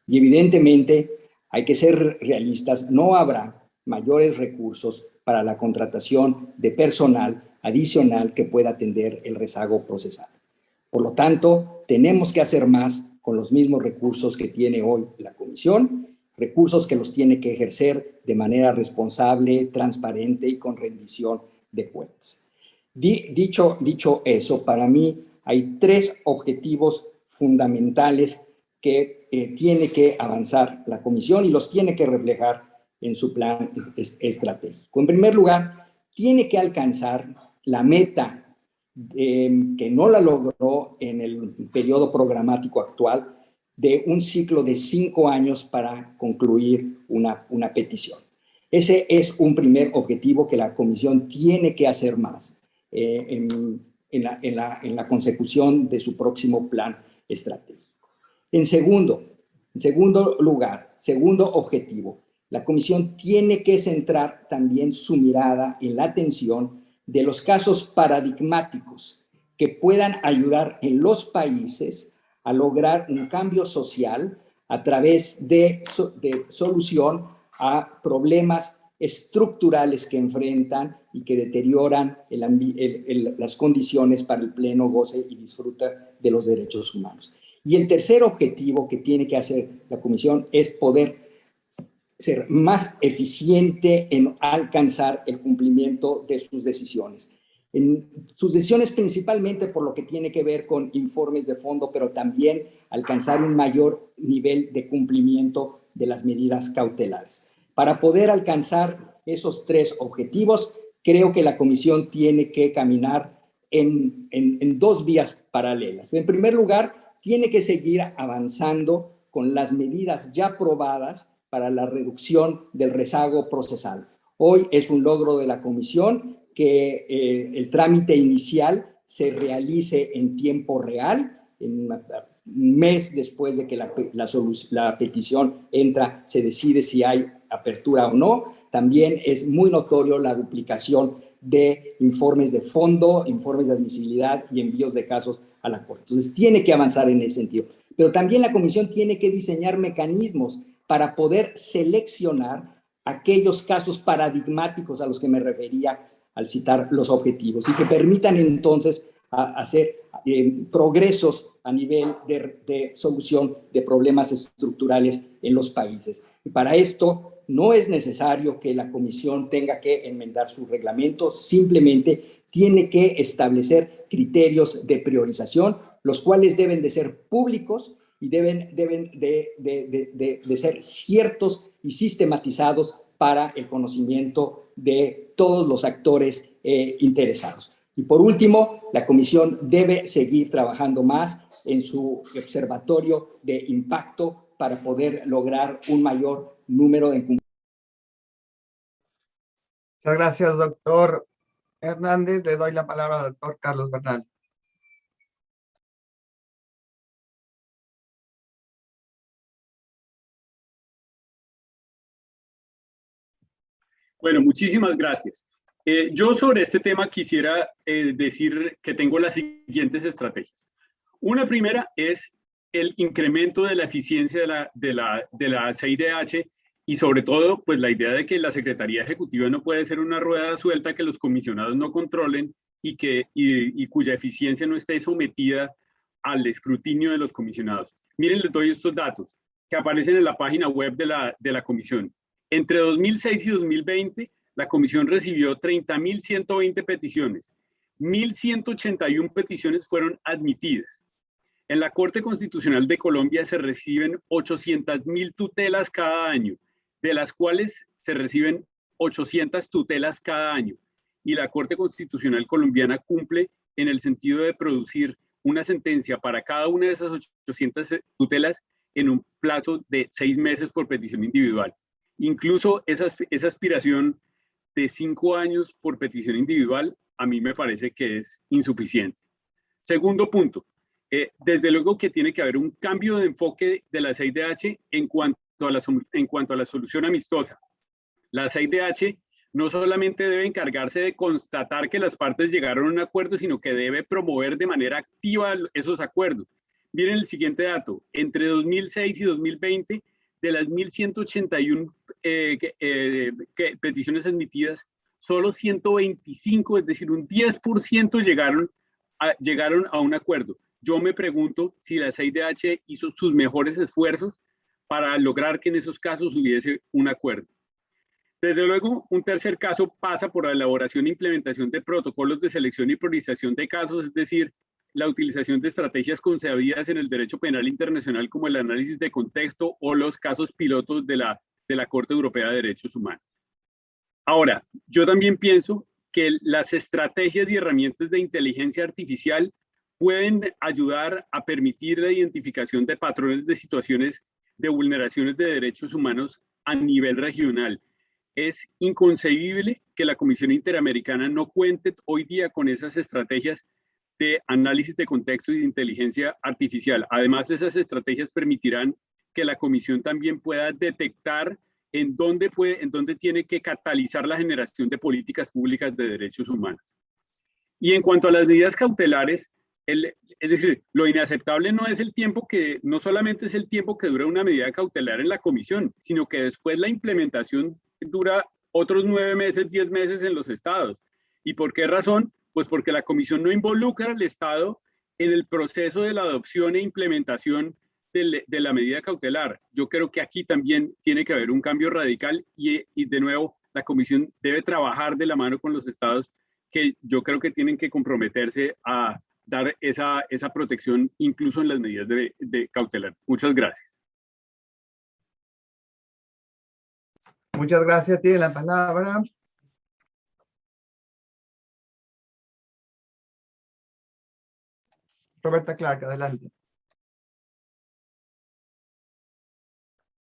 Y evidentemente hay que ser realistas, no habrá mayores recursos para la contratación de personal adicional que pueda atender el rezago procesal. Por lo tanto, tenemos que hacer más con los mismos recursos que tiene hoy la Comisión, recursos que los tiene que ejercer de manera responsable, transparente y con rendición de cuentas. Dicho eso, para mí hay 3 objetivos fundamentales que tiene que avanzar la Comisión y los tiene que reflejar en su plan estratégico. En primer lugar, tiene que alcanzar la meta que no la logró en el periodo programático actual de un ciclo de 5 años para concluir una petición. Ese es un primer objetivo que la Comisión tiene que hacer más en la consecución de su próximo plan estratégico. En segundo lugar, segundo objetivo, la Comisión tiene que centrar también su mirada en la atención de los casos paradigmáticos que puedan ayudar en los países a lograr un cambio social a través de solución a problemas estructurales que enfrentan y que deterioran las condiciones para el pleno goce y disfrute de los derechos humanos. Y el tercer objetivo que tiene que hacer la Comisión es poder ser más eficiente en alcanzar el cumplimiento de sus decisiones. En sus decisiones principalmente por lo que tiene que ver con informes de fondo, pero también alcanzar un mayor nivel de cumplimiento de las medidas cautelares. Para poder alcanzar esos 3 objetivos, creo que la Comisión tiene que caminar en 2 vías paralelas. En primer lugar, tiene que seguir avanzando con las medidas ya aprobadas para la reducción del rezago procesal. Hoy es un logro de la Comisión que el trámite inicial se realice en tiempo real, en un mes después de que la petición entra, se decide si hay apertura o no. También es muy notorio la duplicación de informes de fondo, informes de admisibilidad y envíos de casos a la Corte. Entonces, tiene que avanzar en ese sentido. Pero también la Comisión tiene que diseñar mecanismos para poder seleccionar aquellos casos paradigmáticos a los que me refería al citar los objetivos y que permitan entonces hacer progresos a nivel de solución de problemas estructurales en los países. Y para esto no es necesario que la Comisión tenga que enmendar sus reglamentos, simplemente tiene que establecer criterios de priorización, los cuales deben de ser públicos y deben de ser ciertos y sistematizados para el conocimiento de todos los actores interesados. Y por último, la Comisión debe seguir trabajando más en su observatorio de impacto para poder lograr un mayor número de cumplimientos. Muchas gracias, doctor Hernández. Le doy la palabra al doctor Carlos Bernal. Bueno, muchísimas gracias. Yo sobre este tema quisiera decir que tengo las siguientes estrategias. Una primera es el incremento de la eficiencia de la CIDH y sobre todo, pues la idea de que la Secretaría Ejecutiva no puede ser una rueda suelta que los comisionados no controlen y cuya eficiencia no esté sometida al escrutinio de los comisionados. Miren, les doy estos datos que aparecen en la página web de la comisión. Entre 2006 y 2020, la comisión recibió 30.120 peticiones. 1.181 peticiones fueron admitidas. En la Corte Constitucional de Colombia se reciben 800.000 tutelas cada año, de las cuales se reciben 800 tutelas cada año. Y la Corte Constitucional colombiana cumple en el sentido de producir una sentencia para cada una de esas 800 tutelas en un plazo de 6 meses por petición individual. Incluso esa aspiración de 5 años por petición individual, a mí me parece que es insuficiente. Segundo punto, desde luego que tiene que haber un cambio de enfoque de la CIDH en cuanto a la solución amistosa. La CIDH no solamente debe encargarse de constatar que las partes llegaron a un acuerdo, sino que debe promover de manera activa esos acuerdos. Miren el siguiente dato. Entre 2006 y 2020, de las 1.181 peticiones admitidas, solo 125, es decir, un 10% llegaron a un acuerdo. Yo me pregunto si la CIDH hizo sus mejores esfuerzos para lograr que en esos casos hubiese un acuerdo. Desde luego, un tercer caso pasa por la elaboración e implementación de protocolos de selección y priorización de casos, es decir, la utilización de estrategias concebidas en el derecho penal internacional como el análisis de contexto o los casos pilotos de la Corte Europea de Derechos Humanos. Ahora, yo también pienso que las estrategias y herramientas de inteligencia artificial pueden ayudar a permitir la identificación de patrones de situaciones de vulneraciones de derechos humanos a nivel regional. Es inconcebible que la Comisión Interamericana no cuente hoy día con esas estrategias de análisis de contexto y de inteligencia artificial. Además, esas estrategias permitirán que la Comisión también pueda detectar en dónde tiene que catalizar la generación de políticas públicas de derechos humanos. Y en cuanto a las medidas cautelares, es decir, lo inaceptable no es el tiempo no solamente es el tiempo que dura una medida cautelar en la Comisión, sino que después la implementación dura otros 9 meses, 10 meses en los estados. ¿Y por qué razón? Pues porque la Comisión no involucra al Estado en el proceso de la adopción e implementación de la medida cautelar. Yo creo que aquí también tiene que haber un cambio radical y de nuevo la Comisión debe trabajar de la mano con los estados que yo creo que tienen que comprometerse a dar esa protección incluso en las medidas de cautelar. Muchas gracias. Muchas gracias. Tiene la palabra Roberta Clark. Adelante.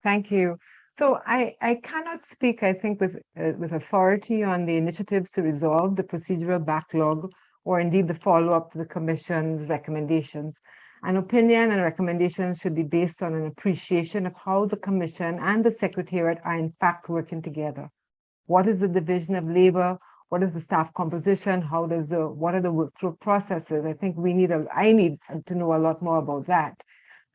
Thank you. So I cannot speak, I think, with authority on the initiatives to resolve the procedural backlog or indeed the follow-up to the Commission's recommendations. An opinion and recommendations should be based on an appreciation of how the Commission and the Secretariat are in fact working together. What is the division of labor? What is the staff composition? What are the workflow processes? I think I need to know a lot more about that.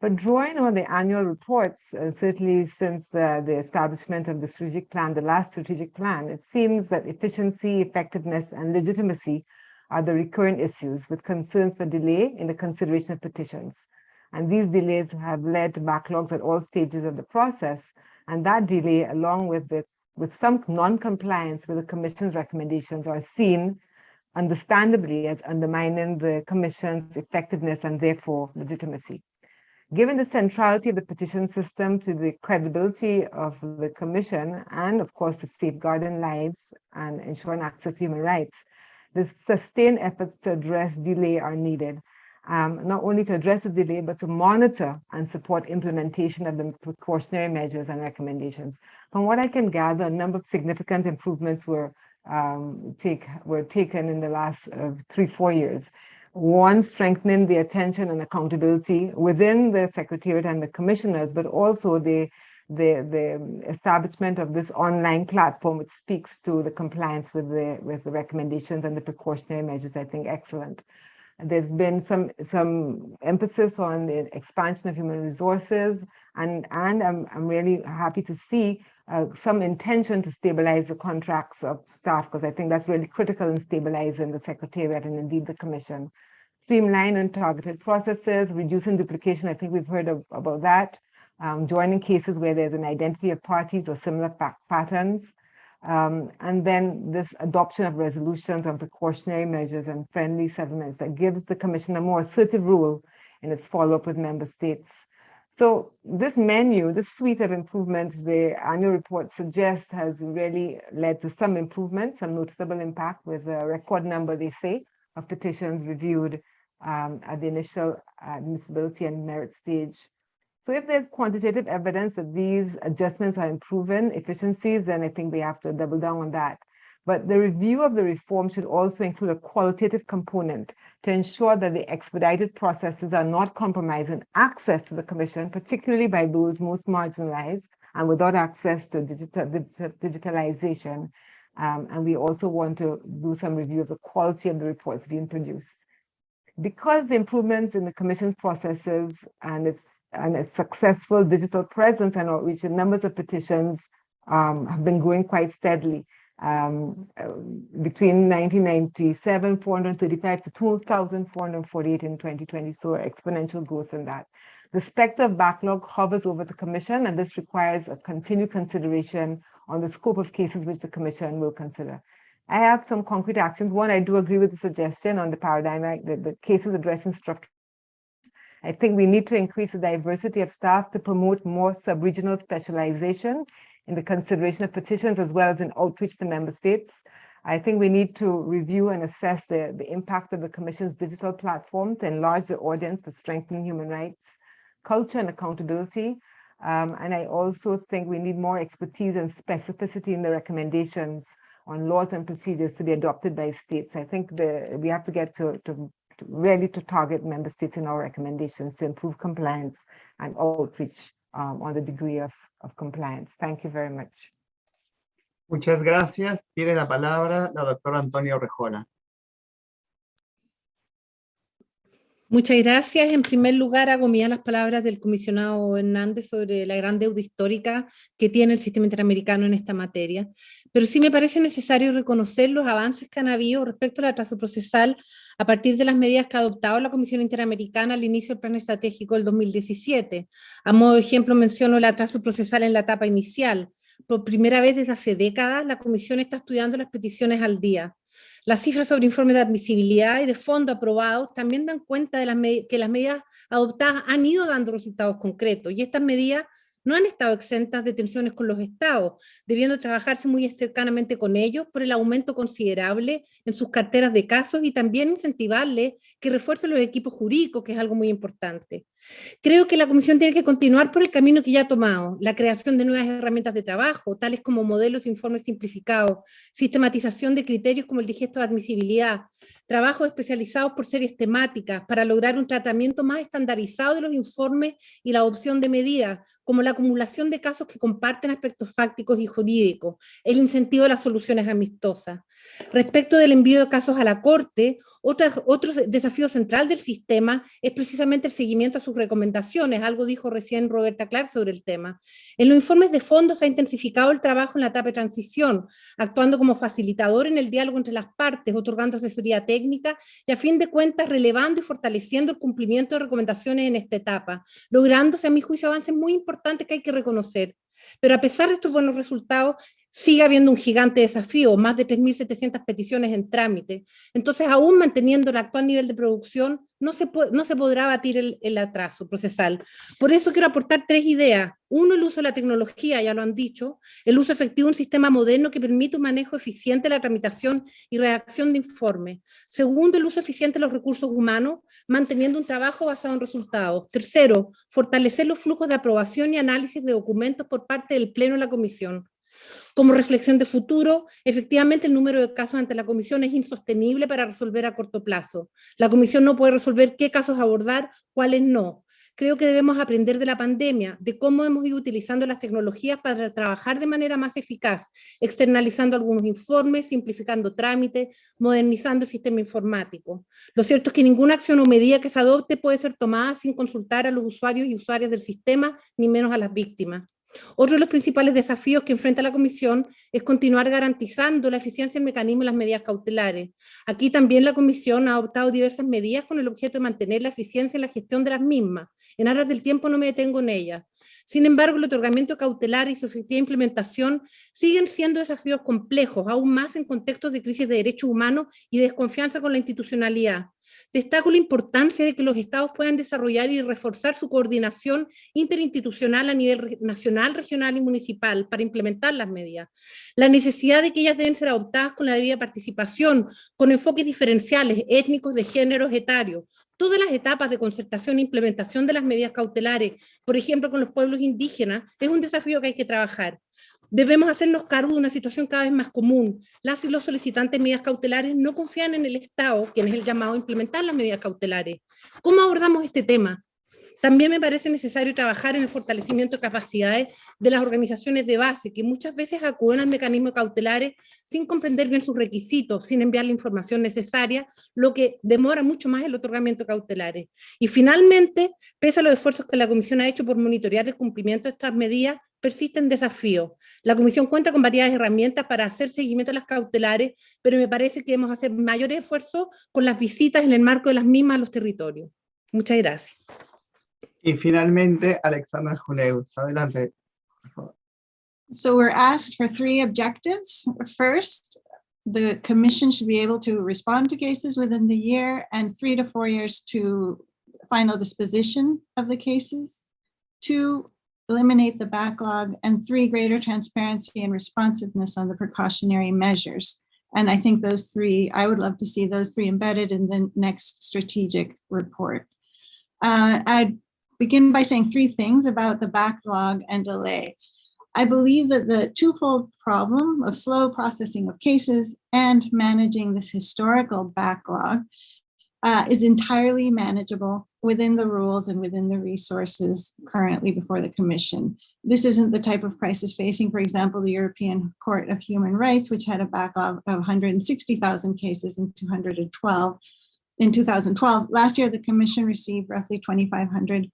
But drawing on the annual reports, certainly since the establishment of the strategic plan, the last strategic plan, it seems that efficiency, effectiveness, and legitimacy are the recurrent issues, with concerns for delay in the consideration of petitions. And these delays have led to backlogs at all stages of the process. And that delay, along with some non-compliance with the Commission's recommendations, are seen, understandably, as undermining the Commission's effectiveness and therefore legitimacy. Given the centrality of the petition system to the credibility of the Commission and, of course, to safeguarding lives and ensuring access to human rights, the sustained efforts to address delay are needed, not only to address the delay, but to monitor and support implementation of the precautionary measures and recommendations. From what I can gather, a number of significant improvements were taken in the last 3-4 years. One, strengthening the attention and accountability within the Secretariat and the commissioners, but also the establishment of this online platform, which speaks to the compliance with the recommendations and the precautionary measures. I think excellent. There's been some emphasis on the expansion of human resources, and I'm really happy to see some intention to stabilize the contracts of staff, because I think that's really critical in stabilizing the Secretariat and indeed the Commission. Streamline and targeted processes, reducing duplication. I think we've heard about that. Joining cases where there's an identity of parties or similar patterns. And then this adoption of resolutions on precautionary measures and friendly settlements that gives the Commission a more assertive role in its follow-up with member states. So this menu, this suite of improvements the annual report suggests has really led to some improvements, some noticeable impact, with a record number, they say, of petitions reviewed at the initial admissibility and merit stage. So if there's quantitative evidence that these adjustments are improving efficiencies, then I think we have to double down on that. But the review of the reform should also include a qualitative component to ensure that the expedited processes are not compromising access to the Commission, particularly by those most marginalized and without access to digitalization. And we also want to do some review of the quality of the reports being produced. Because the improvements in the Commission's processes and its successful digital presence and outreach, the numbers of petitions have been growing quite steadily. Between 1997, 435 to 2,448 in 2020, so exponential growth in that. The specter of backlog hovers over the Commission, and this requires a continued consideration on the scope of cases which the Commission will consider. I have some concrete actions. One, I do agree with the suggestion on the paradigm, the cases addressing structure. I think we need to increase the diversity of staff to promote more sub-regional specialization in the consideration of petitions as well as in outreach to member states. I think we need to review and assess the impact of the Commission's digital platform to enlarge the audience for strengthening human rights, culture and accountability. And I also think we need more expertise and specificity in the recommendations on laws and procedures to be adopted by states. I think we have to get to really target member states in our recommendations to improve compliance and outreach on the degree of compliance. Thank you very much. Muchas gracias. Tiene la palabra la doctora Antonia Orejola. Muchas gracias. En primer lugar, hago mías las palabras del comisionado Hernández sobre la gran deuda histórica que tiene el sistema interamericano en esta materia, pero sí me parece necesario reconocer los avances que han habido respecto al atraso procesal a partir de las medidas que ha adoptado la Comisión Interamericana al inicio del Plan Estratégico del 2017. A modo de ejemplo menciono el atraso procesal en la etapa inicial. Por primera vez desde hace décadas, la Comisión está estudiando las peticiones al día. Las cifras sobre informes de admisibilidad y de fondo aprobados también dan cuenta de que las medidas adoptadas han ido dando resultados concretos, y estas medidas no han estado exentas de tensiones con los estados, debiendo trabajarse muy cercanamente con ellos por el aumento considerable en sus carteras de casos y también incentivarles que refuercen los equipos jurídicos, que es algo muy importante. Creo que la Comisión tiene que continuar por el camino que ya ha tomado, la creación de nuevas herramientas de trabajo, tales como modelos de informes simplificados, sistematización de criterios como el digesto de admisibilidad, trabajos especializados por series temáticas para lograr un tratamiento más estandarizado de los informes y la adopción de medidas, como la acumulación de casos que comparten aspectos fácticos y jurídicos, el incentivo de las soluciones amistosas. Respecto del envío de casos a la Corte, otro desafío central del sistema es precisamente el seguimiento a sus recomendaciones. Algo dijo recién Roberta Clark sobre el tema. En los informes de fondo se ha intensificado el trabajo en la etapa de transición, actuando como facilitador en el diálogo entre las partes, otorgando asesoría técnica y a fin de cuentas relevando y fortaleciendo el cumplimiento de recomendaciones en esta etapa, lográndose a mi juicio avances muy importantes que hay que reconocer. Pero a pesar de estos buenos resultados, sigue habiendo un gigante desafío, más de 3.700 peticiones en trámite. Entonces, aún manteniendo el actual nivel de producción, no se podrá batir el atraso procesal. Por eso quiero aportar 3 ideas. Uno, el uso de la tecnología, ya lo han dicho, el uso efectivo de un sistema moderno que permite un manejo eficiente de la tramitación y redacción de informes. Segundo, el uso eficiente de los recursos humanos, manteniendo un trabajo basado en resultados. Tercero, fortalecer los flujos de aprobación y análisis de documentos por parte del Pleno de la Comisión. Como reflexión de futuro, efectivamente el número de casos ante la Comisión es insostenible para resolver a corto plazo. La Comisión no puede resolver qué casos abordar, cuáles no. Creo que debemos aprender de la pandemia, de cómo hemos ido utilizando las tecnologías para trabajar de manera más eficaz, externalizando algunos informes, simplificando trámites, modernizando el sistema informático. Lo cierto es que ninguna acción o medida que se adopte puede ser tomada sin consultar a los usuarios y usuarias del sistema, ni menos a las víctimas. Otro de los principales desafíos que enfrenta la Comisión es continuar garantizando la eficiencia del mecanismo de las medidas cautelares. Aquí también la Comisión ha adoptado diversas medidas con el objeto de mantener la eficiencia en la gestión de las mismas. En aras del tiempo no me detengo en ellas. Sin embargo, el otorgamiento cautelar y su efectiva implementación siguen siendo desafíos complejos, aún más en contextos de crisis de derechos humanos y desconfianza con la institucionalidad. Destaco la importancia de que los estados puedan desarrollar y reforzar su coordinación interinstitucional a nivel nacional, regional y municipal para implementar las medidas. La necesidad de que ellas deben ser adoptadas con la debida participación, con enfoques diferenciales, étnicos, de géneros, etarios. Todas las etapas de concertación e implementación de las medidas cautelares, por ejemplo con los pueblos indígenas, es un desafío que hay que trabajar. Debemos hacernos cargo de una situación cada vez más común. Las y los solicitantes de medidas cautelares no confían en el Estado, quien es el llamado a implementar las medidas cautelares. ¿Cómo abordamos este tema? También me parece necesario trabajar en el fortalecimiento de capacidades de las organizaciones de base, que muchas veces acuden al mecanismo cautelares sin comprender bien sus requisitos, sin enviar la información necesaria, lo que demora mucho más el otorgamiento de cautelares. Y finalmente, pese a los esfuerzos que la Comisión ha hecho por monitorear el cumplimiento de estas medidas, persisten desafíos. La Comisión cuenta con varias herramientas para hacer seguimiento de las cautelares, pero me parece que debemos hacer mayores esfuerzos con las visitas en el marco de las mismas a los territorios. Muchas gracias. Y finalmente, Alexandra Juneus. Adelante, por favor. So we're asked for 3 objectives. First, the commission should be able to respond to cases within the year, and 3 to 4 years to final disposition of the cases. 2, eliminate the backlog, and 3, greater transparency and responsiveness on the precautionary measures. And I think those 3, I would love to see those 3 embedded in the next strategic report. I'd begin by saying 3 things about the backlog and delay. I believe that the twofold problem of slow processing of cases and managing this historical backlog is entirely manageable within the rules and within the resources currently before the Commission. This isn't the type of crisis facing, for example, the European Court of Human Rights, which had a backlog of 160,000 cases in 2012. In 2012, last year, the Commission received roughly 2,500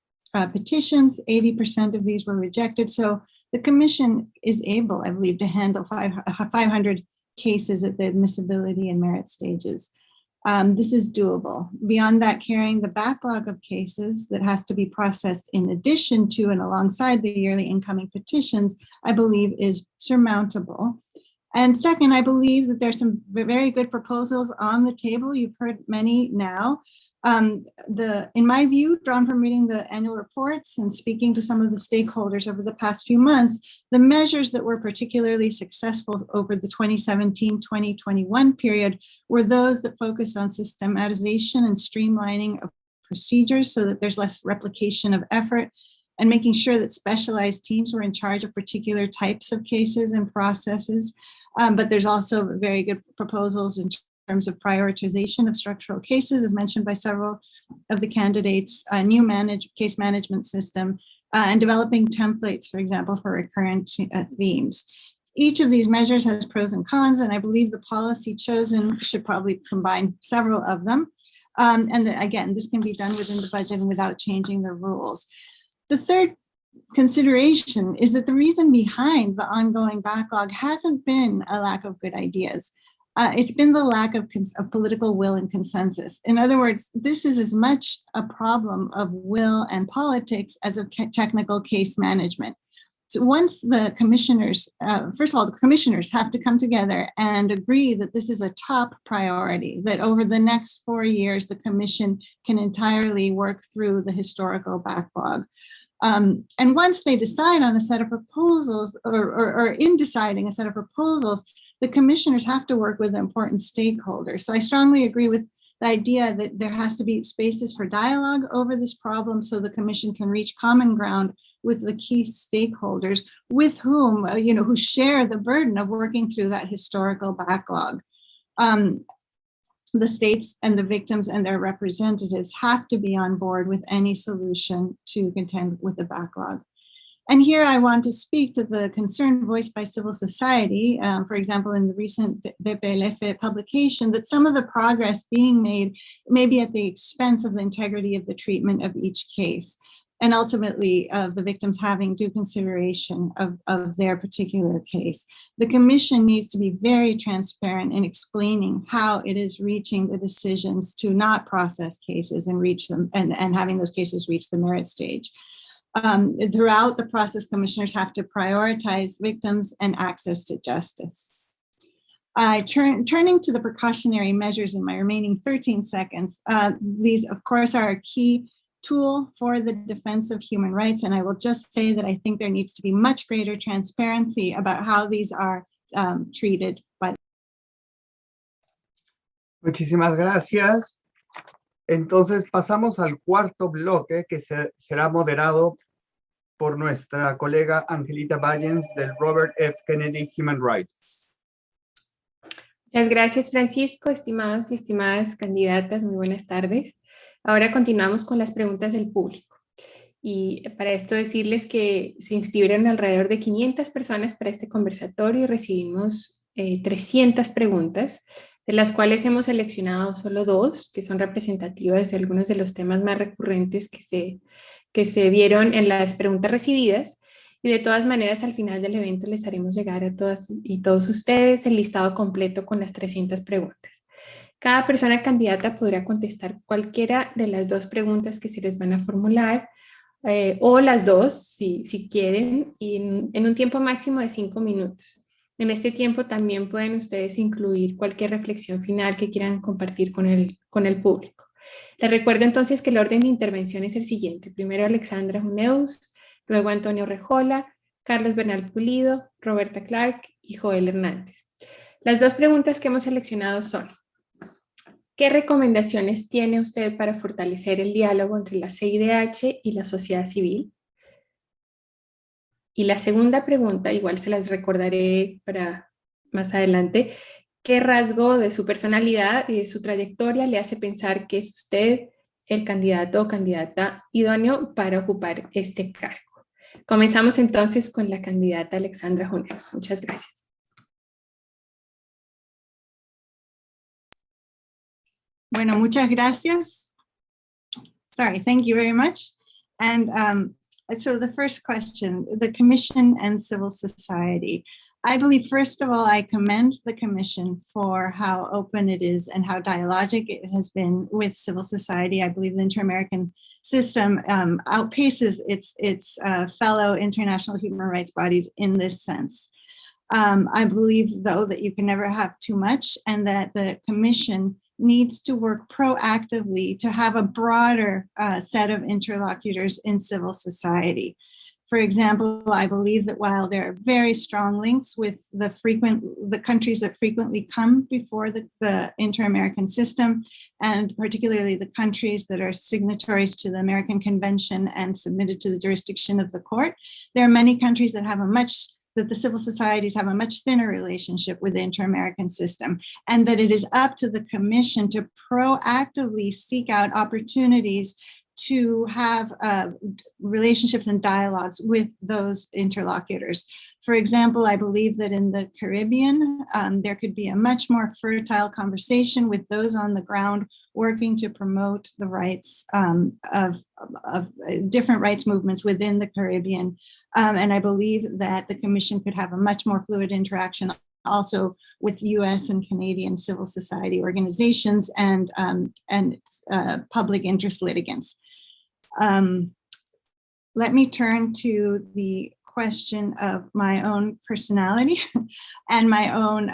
petitions. 80% of these were rejected. So the Commission is able, I believe, to handle 500 cases at the admissibility and merit stages. This is doable. Beyond that, carrying the backlog of cases that has to be processed in addition to and alongside the yearly incoming petitions, I believe is surmountable. And second, I believe that there's some very good proposals on the table. You've heard many now. In my view, drawn from reading the annual reports and speaking to some of the stakeholders over the past few months, the measures that were particularly successful over the 2017-2021 period were those that focused on systematization and streamlining of procedures so that there's less replication of effort, and making sure that specialized teams were in charge of particular types of cases and processes. But there's also very good proposals in terms of prioritization of structural cases, as mentioned by several of the candidates, a new case management system, and developing templates, for example, for recurrent themes. Each of these measures has pros and cons, and I believe the policy chosen should probably combine several of them. And again, this can be done within the budget and without changing the rules. The third consideration is that the reason behind the ongoing backlog hasn't been a lack of good ideas. It's been the lack of political will and consensus. In other words, this is as much a problem of will and politics as of technical case management. So once the commissioners, first of all, the commissioners have to come together and agree that this is a top priority, that over the next 4 years, the commission can entirely work through the historical backlog. And once they decide on a set of proposals, or in deciding a set of proposals, the commissioners have to work with important stakeholders. So I strongly agree with the idea that there has to be spaces for dialogue over this problem so the commission can reach common ground with the key stakeholders with whom, who share the burden of working through that historical backlog. The states and the victims and their representatives have to be on board with any solution to contend with the backlog. And here I want to speak to the concern voiced by civil society, for example, in the recent DPLF publication, that some of the progress being made may be at the expense of the integrity of the treatment of each case, and ultimately of the victims having due consideration of their particular case. The commission needs to be very transparent in explaining how it is reaching the decisions to not process cases and reach them, and having those cases reach the merit stage. Throughout the process, commissioners have to prioritize victims and access to justice. Turning to the precautionary measures in my remaining 13 seconds, these of course are a key tool for the defense of human rights, and I will just say that I think there needs to be much greater transparency about how these are treated by. Muchísimas gracias. Entonces pasamos al cuarto bloque que será moderado por nuestra colega Angelita Ballens del Robert F. Kennedy Human Rights. Muchas gracias, Francisco. Estimados y estimadas candidatas, muy buenas tardes. Ahora continuamos con las preguntas del público. Y para esto decirles que se inscribieron alrededor de 500 personas para este conversatorio y recibimos 300 preguntas, de las cuales hemos seleccionado solo 2, que son representativas de algunos de los temas más recurrentes que se vieron en las preguntas recibidas. Y de todas maneras, al final del evento les haremos llegar a todas y todos ustedes el listado completo con las 300 preguntas. Cada persona candidata podrá contestar cualquiera de las 2 preguntas que se les van a formular, o las 2, si quieren, y en un tiempo máximo de 5 minutos. En este tiempo también pueden ustedes incluir cualquier reflexión final que quieran compartir con el público. Les recuerdo entonces que el orden de intervención es el siguiente. Primero Alexandra Juneus, luego Antonio Rejola, Carlos Bernal Pulido, Roberta Clark y Joel Hernández. Las 2 preguntas que hemos seleccionado son: ¿qué recomendaciones tiene usted para fortalecer el diálogo entre la CIDH y la sociedad civil? Y la segunda pregunta, igual se las recordaré para más adelante, ¿qué rasgo de su personalidad y de su trayectoria le hace pensar que es usted el candidato o candidata idóneo para ocupar este cargo? Comenzamos entonces con la candidata Alexandra Juneus. Muchas gracias. Bueno, muchas gracias. Sorry, thank you very much. And so the first question, the Commission and civil society. I believe, first of all, I commend the Commission for how open it is and how dialogic it has been with civil society. I believe the Inter-American system outpaces its fellow international human rights bodies in this sense. I believe, though, that you can never have too much, and that the Commission needs to work proactively to have a broader set of interlocutors in civil society. For example, I believe that while there are very strong links with the countries that frequently come before the Inter-American system, and particularly the countries that are signatories to the American Convention and submitted to the jurisdiction of the court, there are many countries that have that the civil societies have a much thinner relationship with the Inter-American system, and that it is up to the Commission to proactively seek out opportunities to have relationships and dialogues with those interlocutors. For example, I believe that in the Caribbean, there could be a much more fertile conversation with those on the ground working to promote the rights of different rights movements within the Caribbean. And I believe that the Commission could have a much more fluid interaction also with US and Canadian civil society organizations and public interest litigants. Let me turn to the question of my own personality and my own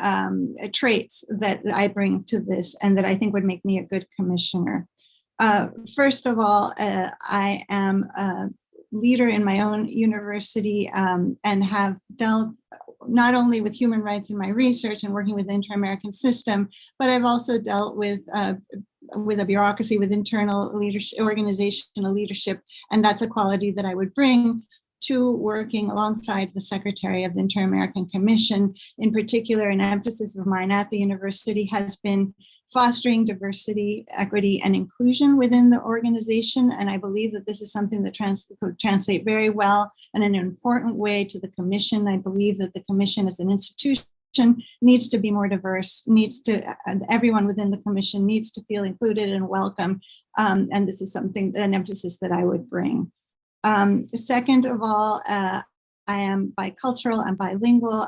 traits that I bring to this and that I think would make me a good commissioner. First of all, I am a leader in my own university and have dealt not only with human rights in my research and working with the Inter-American system, but I've also dealt with a bureaucracy, with internal leadership, organizational leadership, and that's a quality that I would bring to working alongside the Secretary of the Inter-American Commission. In particular, an emphasis of mine at the university has been fostering diversity, equity, and inclusion within the organization. And I believe that this is something that could translate very well and in an important way to the Commission. I believe that the Commission as an institution needs to be more diverse, everyone within the Commission needs to feel included and welcome. And this is an emphasis that I would bring. Second of all, I am bicultural and bilingual.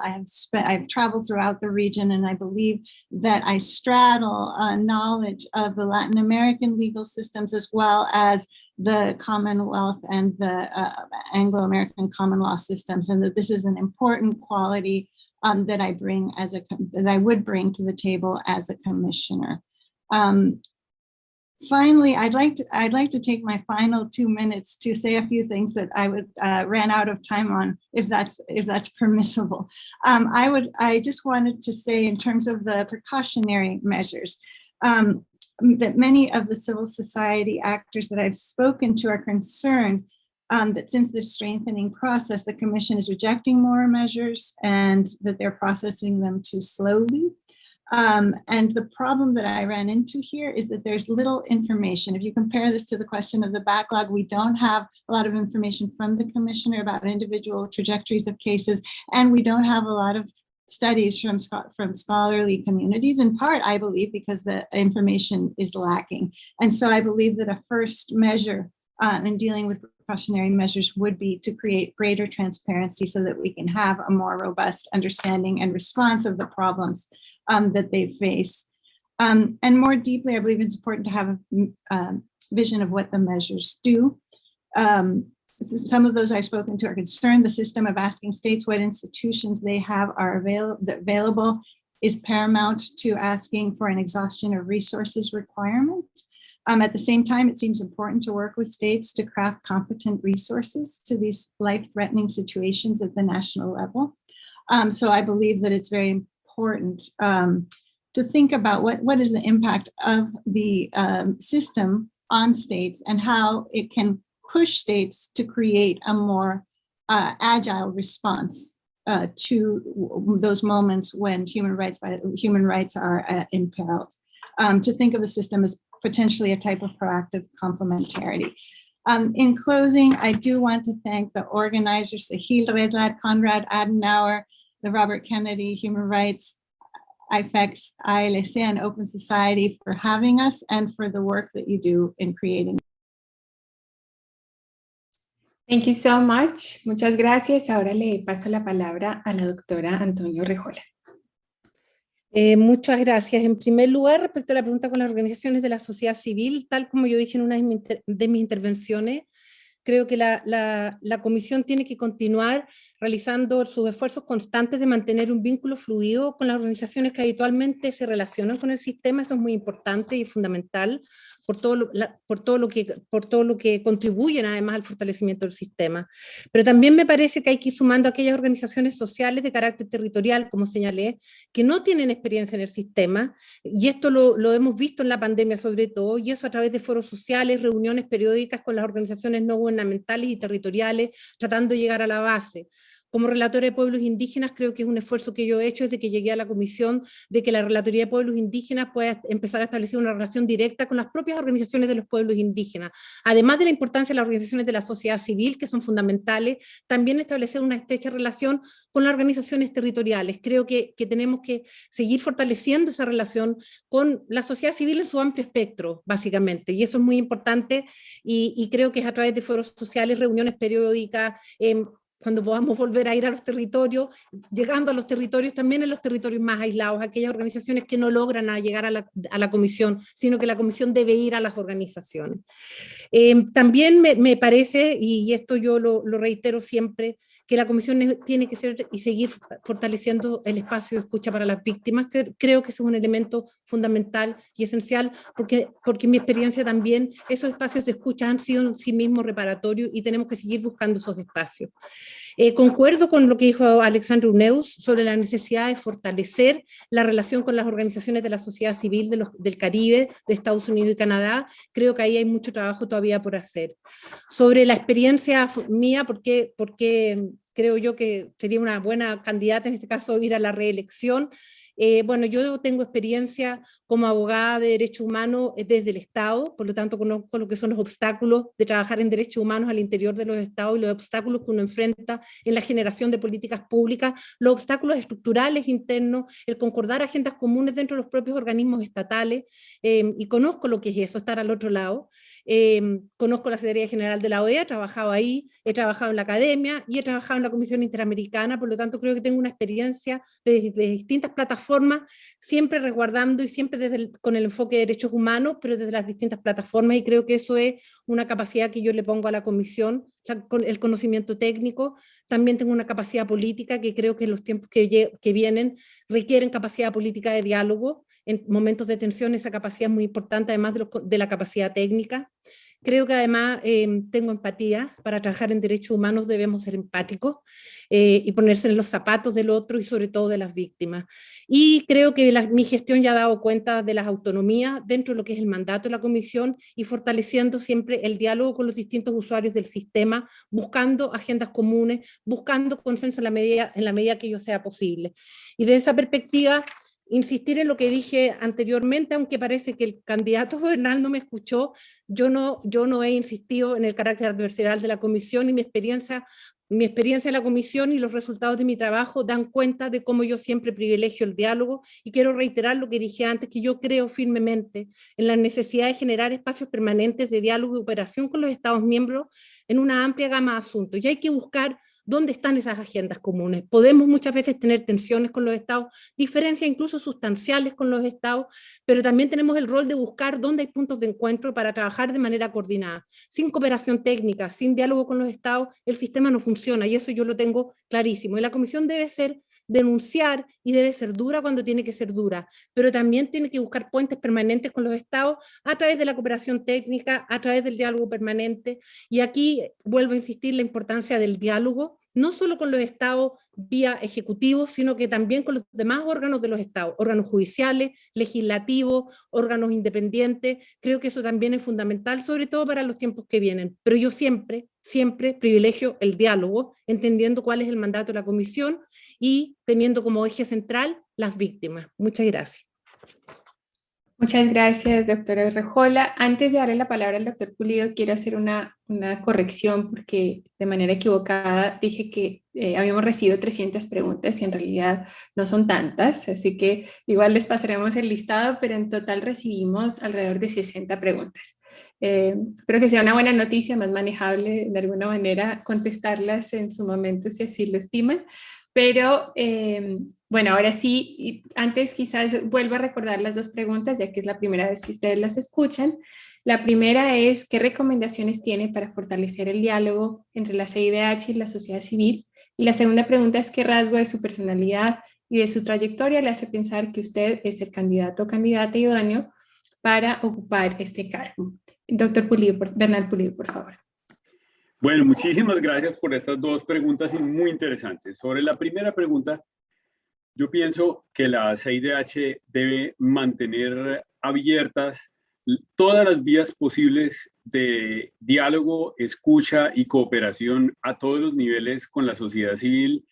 I've traveled throughout the region, and I believe that I straddle knowledge of the Latin American legal systems as well as the Commonwealth and the Anglo-American common law systems, and that this is an important quality that I would bring to the table as a commissioner. Finally, I'd like to take my final 2 minutes to say a few things that I ran out of time on, if that's permissible. I just wanted to say, in terms of the precautionary measures, that many of the civil society actors that I've spoken to are concerned that since the strengthening process, the Commission is rejecting more measures and that they're processing them too slowly. And the problem that I ran into here is that there's little information. If you compare this to the question of the backlog, we don't have a lot of information from the commissioner about individual trajectories of cases, and we don't have a lot of studies from scholarly communities, in part, I believe, because the information is lacking. And so I believe that a first measure in dealing with precautionary measures would be to create greater transparency so that we can have a more robust understanding and response of the problems that they face. And more deeply, I believe it's important to have a vision of what the measures do. Some of those I've spoken to are concerned. The system of asking states what institutions they have are available is paramount to asking for an exhaustion of resources requirement. At the same time, it seems important to work with states to craft competent resources to these life-threatening situations at the national level. So I believe that it's very important to think about what is the impact of the system on states and how it can push states to create a more agile response to those moments when human rights are imperiled. To think of the system as potentially a type of proactive complementarity. In closing, I do want to thank the organizers, Sahil Redlat, Konrad Adenauer, the Robert Kennedy Human Rights, IFEX, ALC, and Open Society for having us and for the work that you do in creating. Thank you so much. Muchas gracias. Ahora le paso la palabra a la doctora Antonio Rejola. Muchas gracias. En primer lugar, respecto a la pregunta con las organizaciones de la sociedad civil, tal como yo dije en una de mis intervenciones, creo que la comisión tiene que continuar realizando sus esfuerzos constantes de mantener un vínculo fluido con las organizaciones que habitualmente se relacionan con el sistema. Eso es muy importante y fundamental por todo lo que contribuyen además al fortalecimiento del sistema. Pero también me parece que hay que ir sumando a aquellas organizaciones sociales de carácter territorial, como señalé, que no tienen experiencia en el sistema, y esto lo hemos visto en la pandemia sobre todo, y eso a través de foros sociales, reuniones periódicas con las organizaciones no gubernamentales y territoriales, tratando de llegar a la base. Como relatora de pueblos indígenas, creo que es un esfuerzo que yo he hecho desde que llegué a la comisión, de que la Relatoría de Pueblos Indígenas pueda empezar a establecer una relación directa con las propias organizaciones de los pueblos indígenas. Además de la importancia de las organizaciones de la sociedad civil, que son fundamentales, también establecer una estrecha relación con las organizaciones territoriales. Creo que tenemos que seguir fortaleciendo esa relación con la sociedad civil en su amplio espectro, básicamente, y eso es muy importante, y creo que es a través de foros sociales, reuniones periódicas, cuando podamos volver a ir a los territorios, llegando a los territorios, también en los territorios más aislados, aquellas organizaciones que no logran llegar a la comisión, sino que la comisión debe ir a las organizaciones. También me parece, y esto yo lo reitero siempre, que la comisión tiene que ser y seguir fortaleciendo el espacio de escucha para las víctimas, que creo que eso es un elemento fundamental y esencial, porque en mi experiencia también esos espacios de escucha han sido en sí mismos reparatorios y tenemos que seguir buscando esos espacios. Concuerdo con lo que dijo Alexandre Uneus sobre la necesidad de fortalecer la relación con las organizaciones de la sociedad civil del Caribe, de Estados Unidos y Canadá. Creo que ahí hay mucho trabajo todavía por hacer. Sobre la experiencia mía, porque creo yo que sería una buena candidata, en este caso, ir a la reelección. Bueno, yo tengo experiencia como abogada de derechos humanos desde el Estado, por lo tanto conozco lo que son los obstáculos de trabajar en derechos humanos al interior de los Estados y los obstáculos que uno enfrenta en la generación de políticas públicas, los obstáculos estructurales internos, el concordar agendas comunes dentro de los propios organismos estatales, y conozco lo que es eso, estar al otro lado. Conozco la Secretaría General de la OEA, he trabajado ahí, he trabajado en la academia y he trabajado en la Comisión Interamericana, por lo tanto creo que tengo una experiencia de distintas plataformas, siempre resguardando y siempre con el enfoque de derechos humanos, pero desde las distintas plataformas, y creo que eso es una capacidad que yo le pongo a la comisión, el conocimiento técnico. También tengo una capacidad política que creo que en los tiempos que vienen requieren capacidad política de diálogo. En momentos de tensión esa capacidad es muy importante, además de la capacidad técnica. Creo que además tengo empatía. Para trabajar en derechos humanos debemos ser empáticos y ponerse en los zapatos del otro y sobre todo de las víctimas. Y creo que mi gestión ya ha dado cuenta de las autonomías dentro de lo que es el mandato de la comisión y fortaleciendo siempre el diálogo con los distintos usuarios del sistema, buscando agendas comunes, buscando consenso en la medida que ello sea posible. Y desde esa perspectiva, insistir en lo que dije anteriormente, aunque parece que el candidato Bernal no me escuchó. Yo no he insistido en el carácter adversarial de la comisión, y mi experiencia en la comisión y los resultados de mi trabajo dan cuenta de cómo yo siempre privilegio el diálogo, y quiero reiterar lo que dije antes, que yo creo firmemente en la necesidad de generar espacios permanentes de diálogo y cooperación con los Estados miembros en una amplia gama de asuntos, y hay que buscar dónde están esas agendas comunes. Podemos muchas veces tener tensiones con los Estados, diferencias incluso sustanciales con los Estados, pero también tenemos el rol de buscar dónde hay puntos de encuentro para trabajar de manera coordinada. Sin cooperación técnica, sin diálogo con los Estados, el sistema no funciona, y eso yo lo tengo clarísimo. Y la Comisión debe denunciar y debe ser dura cuando tiene que ser dura, pero también tiene que buscar puentes permanentes con los Estados a través de la cooperación técnica, a través del diálogo permanente. Y aquí vuelvo a insistir la importancia del diálogo, no solo con los Estados vía ejecutivo, sino que también con los demás órganos de los Estados, órganos judiciales, legislativos, órganos independientes. Creo que eso también es fundamental, sobre todo para los tiempos que vienen. Pero yo siempre privilegio el diálogo, entendiendo cuál es el mandato de la Comisión y teniendo como eje central las víctimas. Muchas gracias. Muchas gracias, doctora Rejola. Antes de darle la palabra al doctor Pulido, quiero hacer una corrección, porque de manera equivocada dije que habíamos recibido 300 preguntas y en realidad no son tantas, así que igual les pasaremos el listado, pero en total recibimos alrededor de 60 preguntas. Espero que sea una buena noticia, más manejable de alguna manera contestarlas en su momento si así lo estiman. Pero bueno, ahora sí, antes quizás vuelvo a recordar las dos preguntas, ya que es la primera vez que ustedes las escuchan. La primera es, ¿qué recomendaciones tiene para fortalecer el diálogo entre la CIDH y la sociedad civil? Y la segunda pregunta es, ¿qué rasgo de su personalidad y de su trayectoria le hace pensar que usted es el candidato o candidata idóneo para ocupar este cargo? Doctor Pulido, Bernal Pulido, por favor. Bueno, muchísimas gracias por estas dos preguntas muy interesantes. Sobre la primera pregunta, yo pienso que la CIDH debe mantener abiertas todas las vías posibles de diálogo, escucha y cooperación a todos los niveles con la sociedad civil,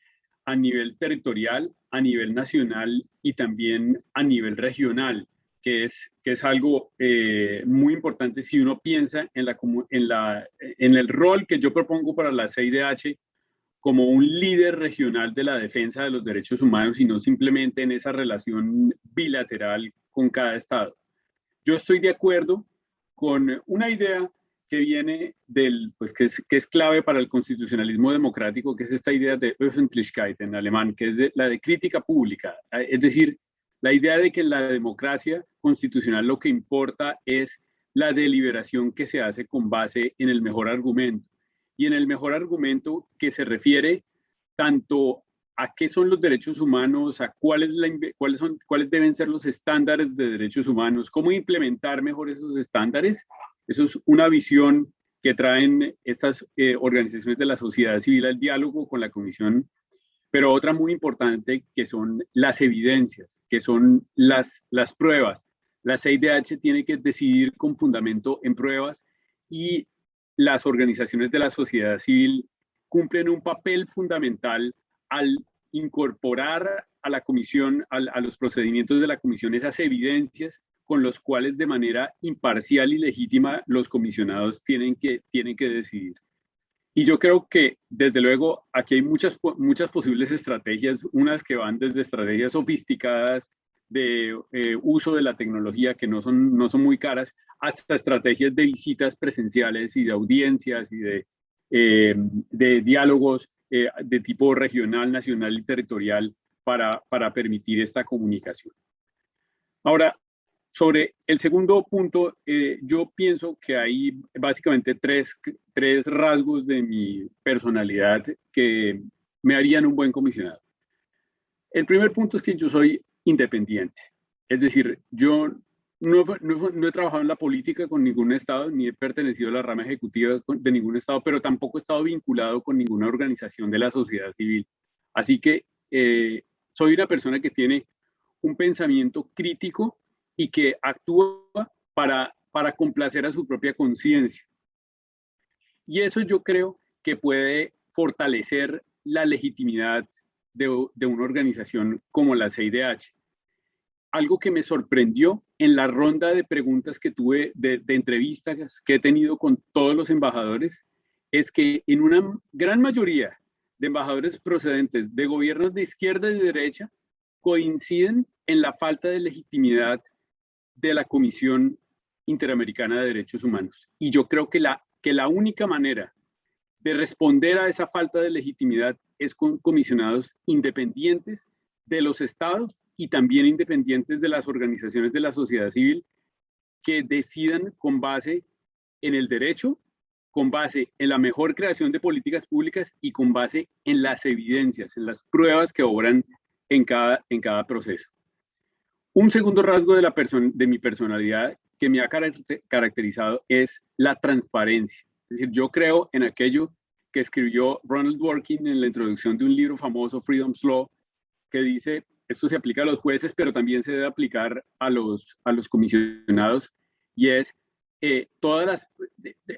a nivel territorial, a nivel nacional y también a nivel regional, que es algo muy importante si uno piensa en el rol que yo propongo para la CIDH como un líder regional de la defensa de los derechos humanos y no simplemente en esa relación bilateral con cada estado. Yo estoy de acuerdo con una idea que viene que es clave para el constitucionalismo democrático, que es esta idea de Öffentlichkeit en alemán, que es la de crítica pública, es decir, la idea de que en la democracia constitucional lo que importa es la deliberación que se hace con base en el mejor argumento. Y en el mejor argumento que se refiere tanto a qué son los derechos humanos, a cuáles deben ser los estándares de derechos humanos, cómo implementar mejor esos estándares. Eso es una visión que traen estas organizaciones de la sociedad civil al diálogo con la Comisión. Pero otra muy importante, que son las evidencias, que son las pruebas. La CIDH tiene que decidir con fundamento en pruebas, y las organizaciones de la sociedad civil cumplen un papel fundamental al incorporar a la comisión, a los procedimientos de la comisión, esas evidencias con los cuales de manera imparcial y legítima los comisionados tienen que decidir. Y yo creo que, desde luego, aquí hay muchas posibles estrategias, unas que van desde estrategias sofisticadas de uso de la tecnología, que no son muy caras, hasta estrategias de visitas presenciales y de audiencias y de diálogos de tipo regional, nacional y territorial para permitir esta comunicación. Ahora, sobre el segundo punto, yo pienso que hay básicamente tres rasgos de mi personalidad que me harían un buen comisionado. El primer punto es que yo soy independiente, es decir, yo no he trabajado en la política con ningún estado, ni he pertenecido a la rama ejecutiva de ningún estado, pero tampoco he estado vinculado con ninguna organización de la sociedad civil. Así que soy una persona que tiene un pensamiento crítico y que actúa para complacer a su propia conciencia. Y eso yo creo que puede fortalecer la legitimidad de una organización como la CIDH. algo que me sorprendió en la ronda de preguntas que tuve, de entrevistas que he tenido con todos los embajadores, es que en una gran mayoría de embajadores procedentes de gobiernos de izquierda y de derecha coinciden en la falta de legitimidad de la Comisión Interamericana de Derechos Humanos. Y yo creo que la única manera de responder a esa falta de legitimidad es con comisionados independientes de los estados y también independientes de las organizaciones de la sociedad civil que decidan con base en el derecho, con base en la mejor creación de políticas públicas y con base en las evidencias, en las pruebas que obran en cada proceso. Un segundo rasgo de mi personalidad que me ha caracterizado es la transparencia. Es decir, yo creo en aquello que escribió Ronald Dworkin en la introducción de un libro famoso, Freedom's Law, que dice, esto se aplica a los jueces, pero también se debe aplicar a los comisionados, y es,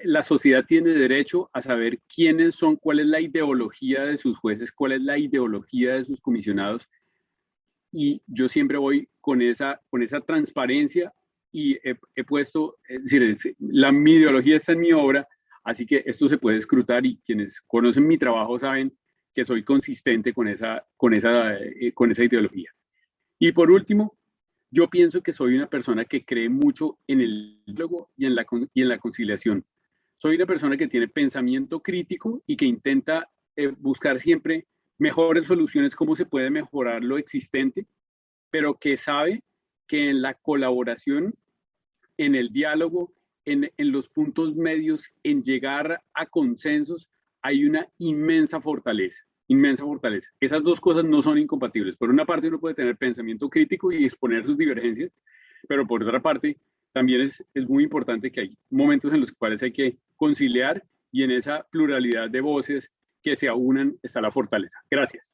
la sociedad tiene derecho a saber quiénes son, cuál es la ideología de sus jueces, cuál es la ideología de sus comisionados, y yo siempre voy con esa transparencia y he puesto, es decir, mi ideología está en mi obra, así que esto se puede escrutar y quienes conocen mi trabajo saben que soy consistente con esa ideología. Y por último, yo pienso que soy una persona que cree mucho en el diálogo y en la conciliación. Soy una persona que tiene pensamiento crítico y que intenta buscar siempre mejores soluciones, cómo se puede mejorar lo existente, pero que sabe que en la colaboración, en el diálogo, en los puntos medios, en llegar a consensos, hay una inmensa fortaleza. Esas dos cosas no son incompatibles. Por una parte, uno puede tener pensamiento crítico y exponer sus divergencias, pero por otra parte, también es muy importante que hay momentos en los cuales hay que conciliar y en esa pluralidad de voces que se aunan está la fortaleza. Gracias.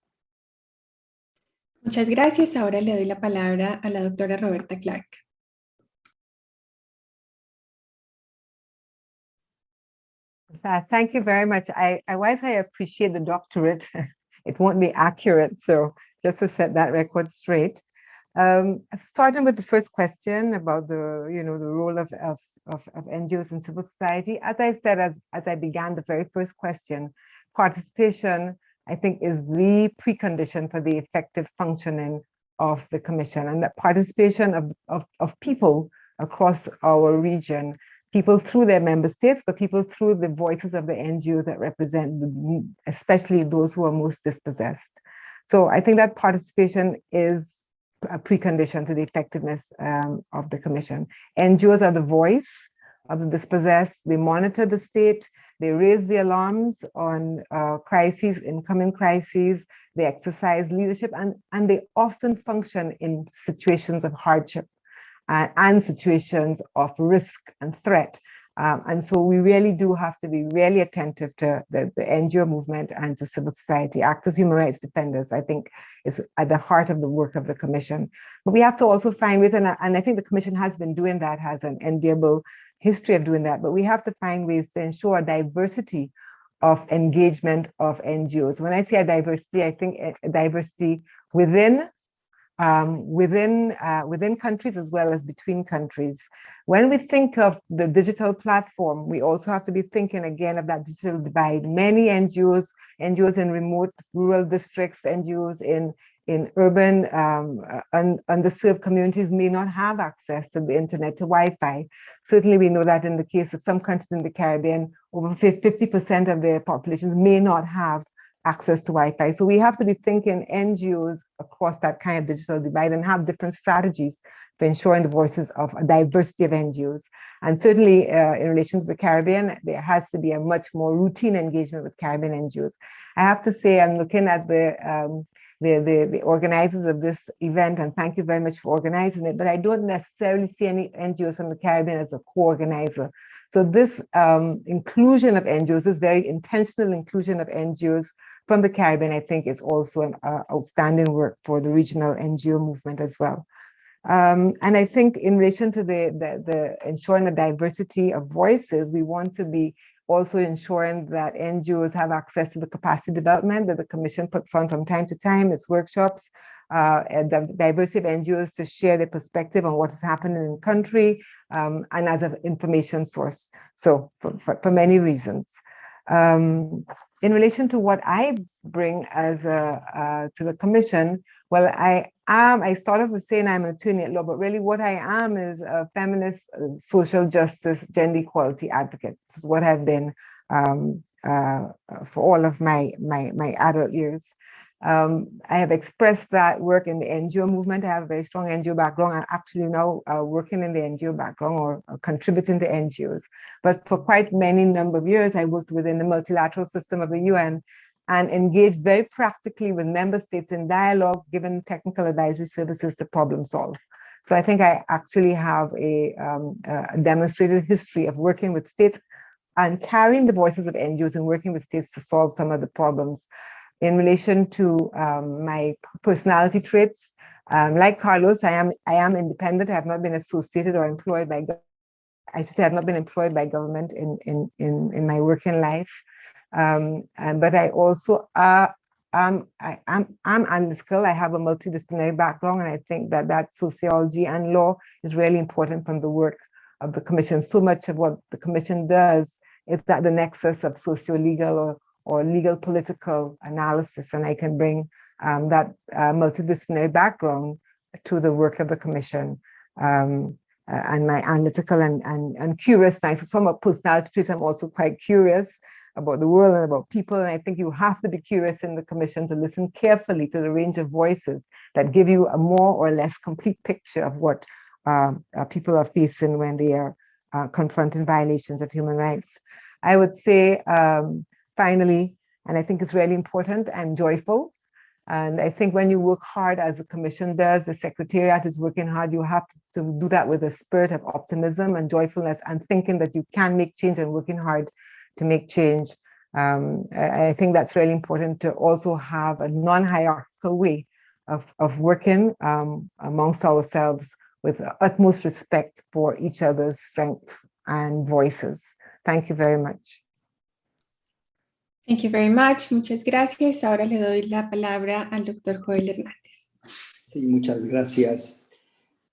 Muchas gracias. Ahora le doy la palabra a la doctora Roberta Clark. Thank you very much. Whilst I appreciate the doctorate, it won't be accurate. So just to set that record straight, starting with the first question about the role of NGOs in civil society. As I said, as I began the very first question, participation, I think, is the precondition for the effective functioning of the Commission, and that participation of people across our region, people through their member states, but people through the voices of the NGOs that represent, especially those who are most dispossessed. So I think that participation is a precondition to the effectiveness of the Commission. NGOs are the voice of the dispossessed. They monitor the state. They raise the alarms on crises, incoming crises. They exercise leadership, and they often function in situations of hardship and situations of risk and threat. And so we really do have to be really attentive to the NGO movement and to civil society. Act as human rights defenders, I think, is at the heart of the work of the Commission. But we have to also find ways, and I think the Commission has been doing that, has an enviable history of doing that, but we have to find ways to ensure diversity of engagement of NGOs. When I say a diversity, I think a diversity within countries as well as between countries. When we think of the digital platform, we also have to be thinking again of that digital divide. Many NGOs in remote rural districts, NGOs in urban underserved communities may not have access to the internet, to Wi-Fi. Certainly we know that in the case of some countries in the Caribbean, over 50% of their populations may not have access to Wi-Fi. So we have to be thinking NGOs across that kind of digital divide and have different strategies for ensuring the voices of a diversity of NGOs. And certainly in relation to the Caribbean, there has to be a much more routine engagement with Caribbean NGOs. I have to say, I'm looking at the organizers of this event, and thank you very much for organizing it, but I don't necessarily see any NGOs from the Caribbean as a co-organizer. So this inclusion of NGOs, this very intentional inclusion of NGOs from the Caribbean, I think is also an outstanding work for the regional NGO movement as well. And I think in relation to the ensuring the diversity of voices, we want to be also ensuring that NGOs have access to the capacity development that the Commission puts on from time to time, its workshops, the diversity of NGOs to share their perspective on what is happening in the country, and as an information source. So for many reasons. In relation to what I bring as to the commission, well, I started with saying I'm an attorney at law, but really what I am is a feminist, social justice, gender equality advocate. This is what I've been for all of my adult years. I have expressed that work in the NGO movement. I have a very strong NGO background. I'm actually now working in the NGO background or contributing to NGOs. But for quite many number of years, I worked within the multilateral system of the UN and engaged very practically with member states in dialogue, giving technical advisory services to problem solve. So I think I actually have a demonstrated history of working with states and carrying the voices of NGOs and working with states to solve some of the problems. In relation to my personality traits, like Carlos, I am independent. I have not been associated or employed by, I should say, I've not been employed by government in my working life. But I also I'm analytical. I have a multidisciplinary background, and I think that sociology and law is really important from the work of the Commission. So much of what the Commission does is at the nexus of socio-legal or legal political analysis, and I can bring that multidisciplinary background to the work of the Commission, and my analytical and curious. So some of personality traits, I'm also quite curious about the world and about people, and I think you have to be curious in the Commission to listen carefully to the range of voices that give you a more or less complete picture of what people are facing when they are confronting violations of human rights. I would say, finally, and I think it's really important, I'm joyful. And I think when you work hard as the Commission does, the Secretariat is working hard, you have to do that with a spirit of optimism and joyfulness and thinking that you can make change and working hard to make change. I think that's really important to also have a non-hierarchical way of working amongst ourselves with utmost respect for each other's strengths and voices. Thank you very much. Thank you very much. Muchas gracias. Ahora le doy la palabra al doctor Joel Hernández. Sí, muchas gracias.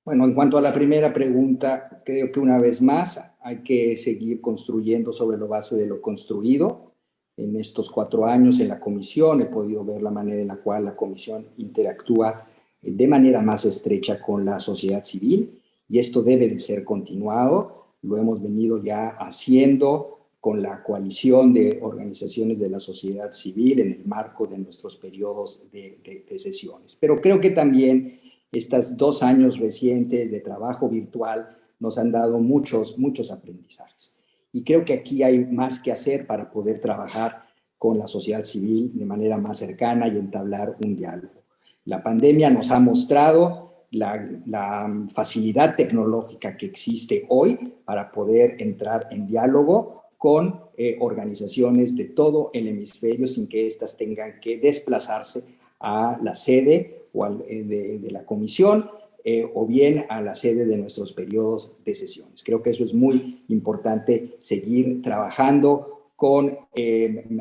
Bueno, en cuanto a la primera pregunta, creo que una vez más hay que seguir construyendo sobre la base de lo construido. En estos 4 años en la Comisión he podido ver la manera en la cual la Comisión interactúa de manera más estrecha con la sociedad civil, y esto debe de ser continuado. Lo hemos venido ya haciendo con la coalición de organizaciones de la sociedad civil en el marco de nuestros periodos de sesiones. Pero creo que también estos 2 años recientes de trabajo virtual nos han dado muchos aprendizajes. Y creo que aquí hay más que hacer para poder trabajar con la sociedad civil de manera más cercana y entablar un diálogo. La pandemia nos ha mostrado la facilidad tecnológica que existe hoy para poder entrar en diálogo con organizaciones de todo el hemisferio sin que éstas tengan que desplazarse a la sede o de la comisión o bien a la sede de nuestros periodos de sesiones. Creo que eso es muy importante, seguir trabajando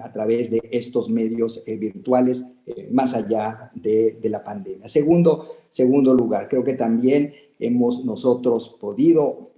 a través de estos medios virtuales más allá de la pandemia. Segundo lugar, creo que también hemos nosotros podido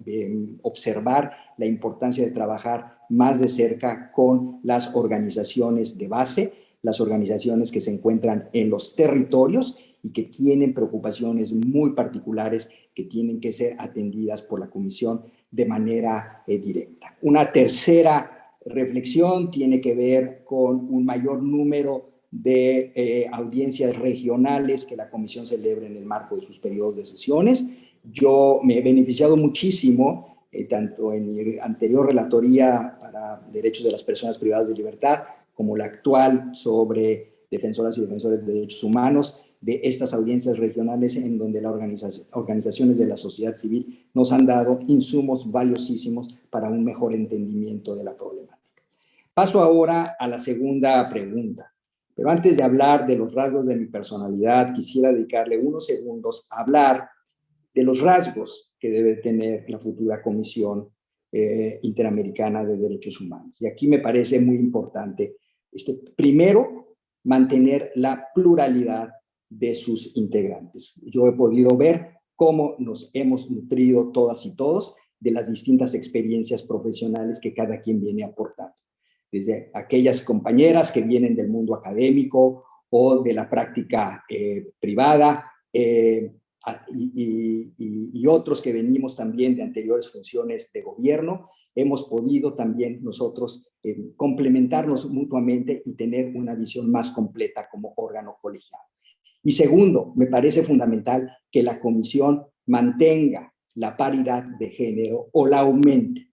observar la importancia de trabajar más de cerca con las organizaciones de base, las organizaciones que se encuentran en los territorios y que tienen preocupaciones muy particulares que tienen que ser atendidas por la Comisión de manera directa. Una tercera reflexión tiene que ver con un mayor número de audiencias regionales que la Comisión celebra en el marco de sus periodos de sesiones. Yo me he beneficiado muchísimo, tanto en mi anterior relatoría para derechos de las personas privadas de libertad, como la actual sobre defensoras y defensores de derechos humanos, de estas audiencias regionales en donde las organizaciones de la sociedad civil nos han dado insumos valiosísimos para un mejor entendimiento de la problemática. Paso ahora a la segunda pregunta. Pero antes de hablar de los rasgos de mi personalidad, quisiera dedicarle unos segundos a hablar de los rasgos que debe tener la futura Comisión Interamericana de Derechos Humanos. Y aquí me parece muy importante, primero, mantener la pluralidad de sus integrantes. Yo he podido ver cómo nos hemos nutrido todas y todos de las distintas experiencias profesionales que cada quien viene aportando. Desde aquellas compañeras que vienen del mundo académico o de la práctica privada, y otros que venimos también de anteriores funciones de gobierno, hemos podido también nosotros complementarnos mutuamente y tener una visión más completa como órgano colegiado. Y segundo, me parece fundamental que la comisión mantenga la paridad de género o la aumente.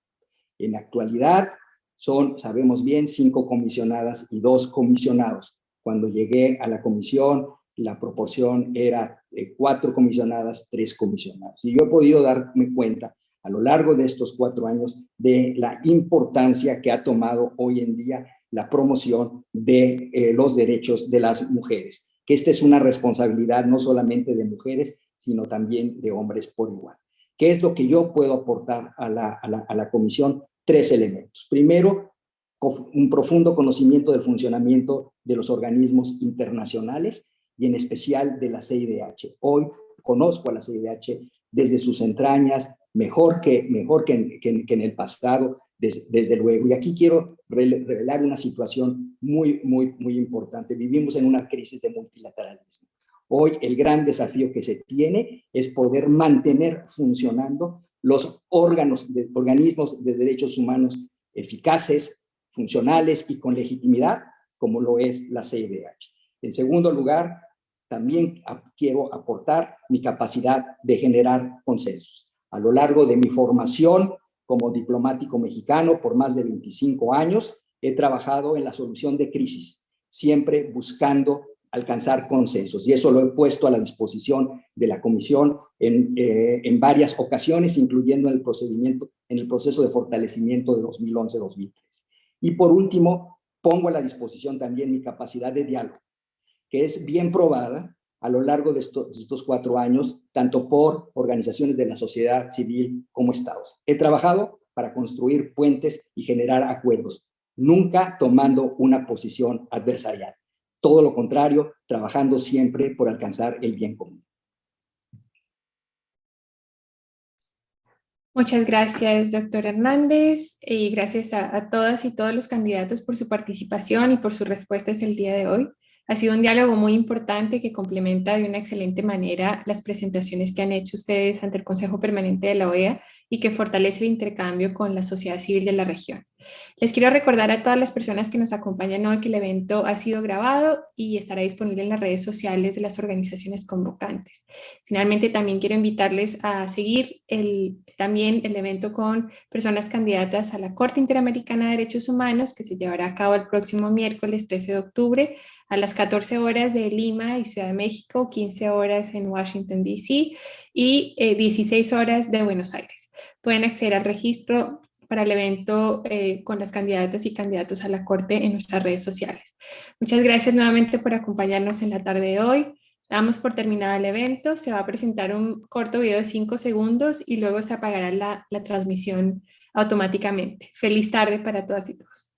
En la actualidad sabemos bien, 5 comisionadas y 2 comisionados. Cuando llegué a la comisión, la proporción era 4 comisionadas, 3 comisionados. Y yo he podido darme cuenta a lo largo de estos 4 años de la importancia que ha tomado hoy en día la promoción de los derechos de las mujeres, que esta es una responsabilidad no solamente de mujeres, sino también de hombres por igual. ¿Qué es lo que yo puedo aportar a la comisión? 3 elementos. Primero, un profundo conocimiento del funcionamiento de los organismos internacionales y en especial de la CIDH. Hoy conozco a la CIDH desde sus entrañas, mejor que en el pasado, desde luego. Y aquí quiero revelar una situación muy importante. Vivimos en una crisis de multilateralismo. Hoy el gran desafío que se tiene es poder mantener funcionando los organismos de derechos humanos eficaces, funcionales y con legitimidad, como lo es la CIDH. En segundo lugar, también quiero aportar mi capacidad de generar consensos. A lo largo de mi formación como diplomático mexicano por más de 25 años, he trabajado en la solución de crisis, siempre buscando alcanzar consensos. Y eso lo he puesto a la disposición de la comisión en varias ocasiones, incluyendo en el proceso de fortalecimiento de 2011-2013. Y por último, pongo a la disposición también mi capacidad de diálogo, que es bien probada a lo largo de estos 4 años, tanto por organizaciones de la sociedad civil como estados. He trabajado para construir puentes y generar acuerdos, nunca tomando una posición adversarial. Todo lo contrario, trabajando siempre por alcanzar el bien común. Muchas gracias, doctor Hernández, y gracias a todas y todos los candidatos por su participación y por sus respuestas el día de hoy. Ha sido un diálogo muy importante que complementa de una excelente manera las presentaciones que han hecho ustedes ante el Consejo Permanente de la OEA y que fortalece el intercambio con la sociedad civil de la región. Les quiero recordar a todas las personas que nos acompañan hoy que el evento ha sido grabado y estará disponible en las redes sociales de las organizaciones convocantes. Finalmente, también quiero invitarles a seguir también el evento con personas candidatas a la Corte Interamericana de Derechos Humanos, que se llevará a cabo el próximo miércoles 13 de octubre a las 14 horas de Lima y Ciudad de México, 15 horas en Washington, D.C. y 16 horas de Buenos Aires. Pueden acceder al registro para el evento con las candidatas y candidatos a la Corte en nuestras redes sociales. Muchas gracias nuevamente por acompañarnos en la tarde de hoy. Damos por terminado el evento. Se va a presentar un corto video de 5 segundos y luego se apagará la transmisión automáticamente. Feliz tarde para todas y todos.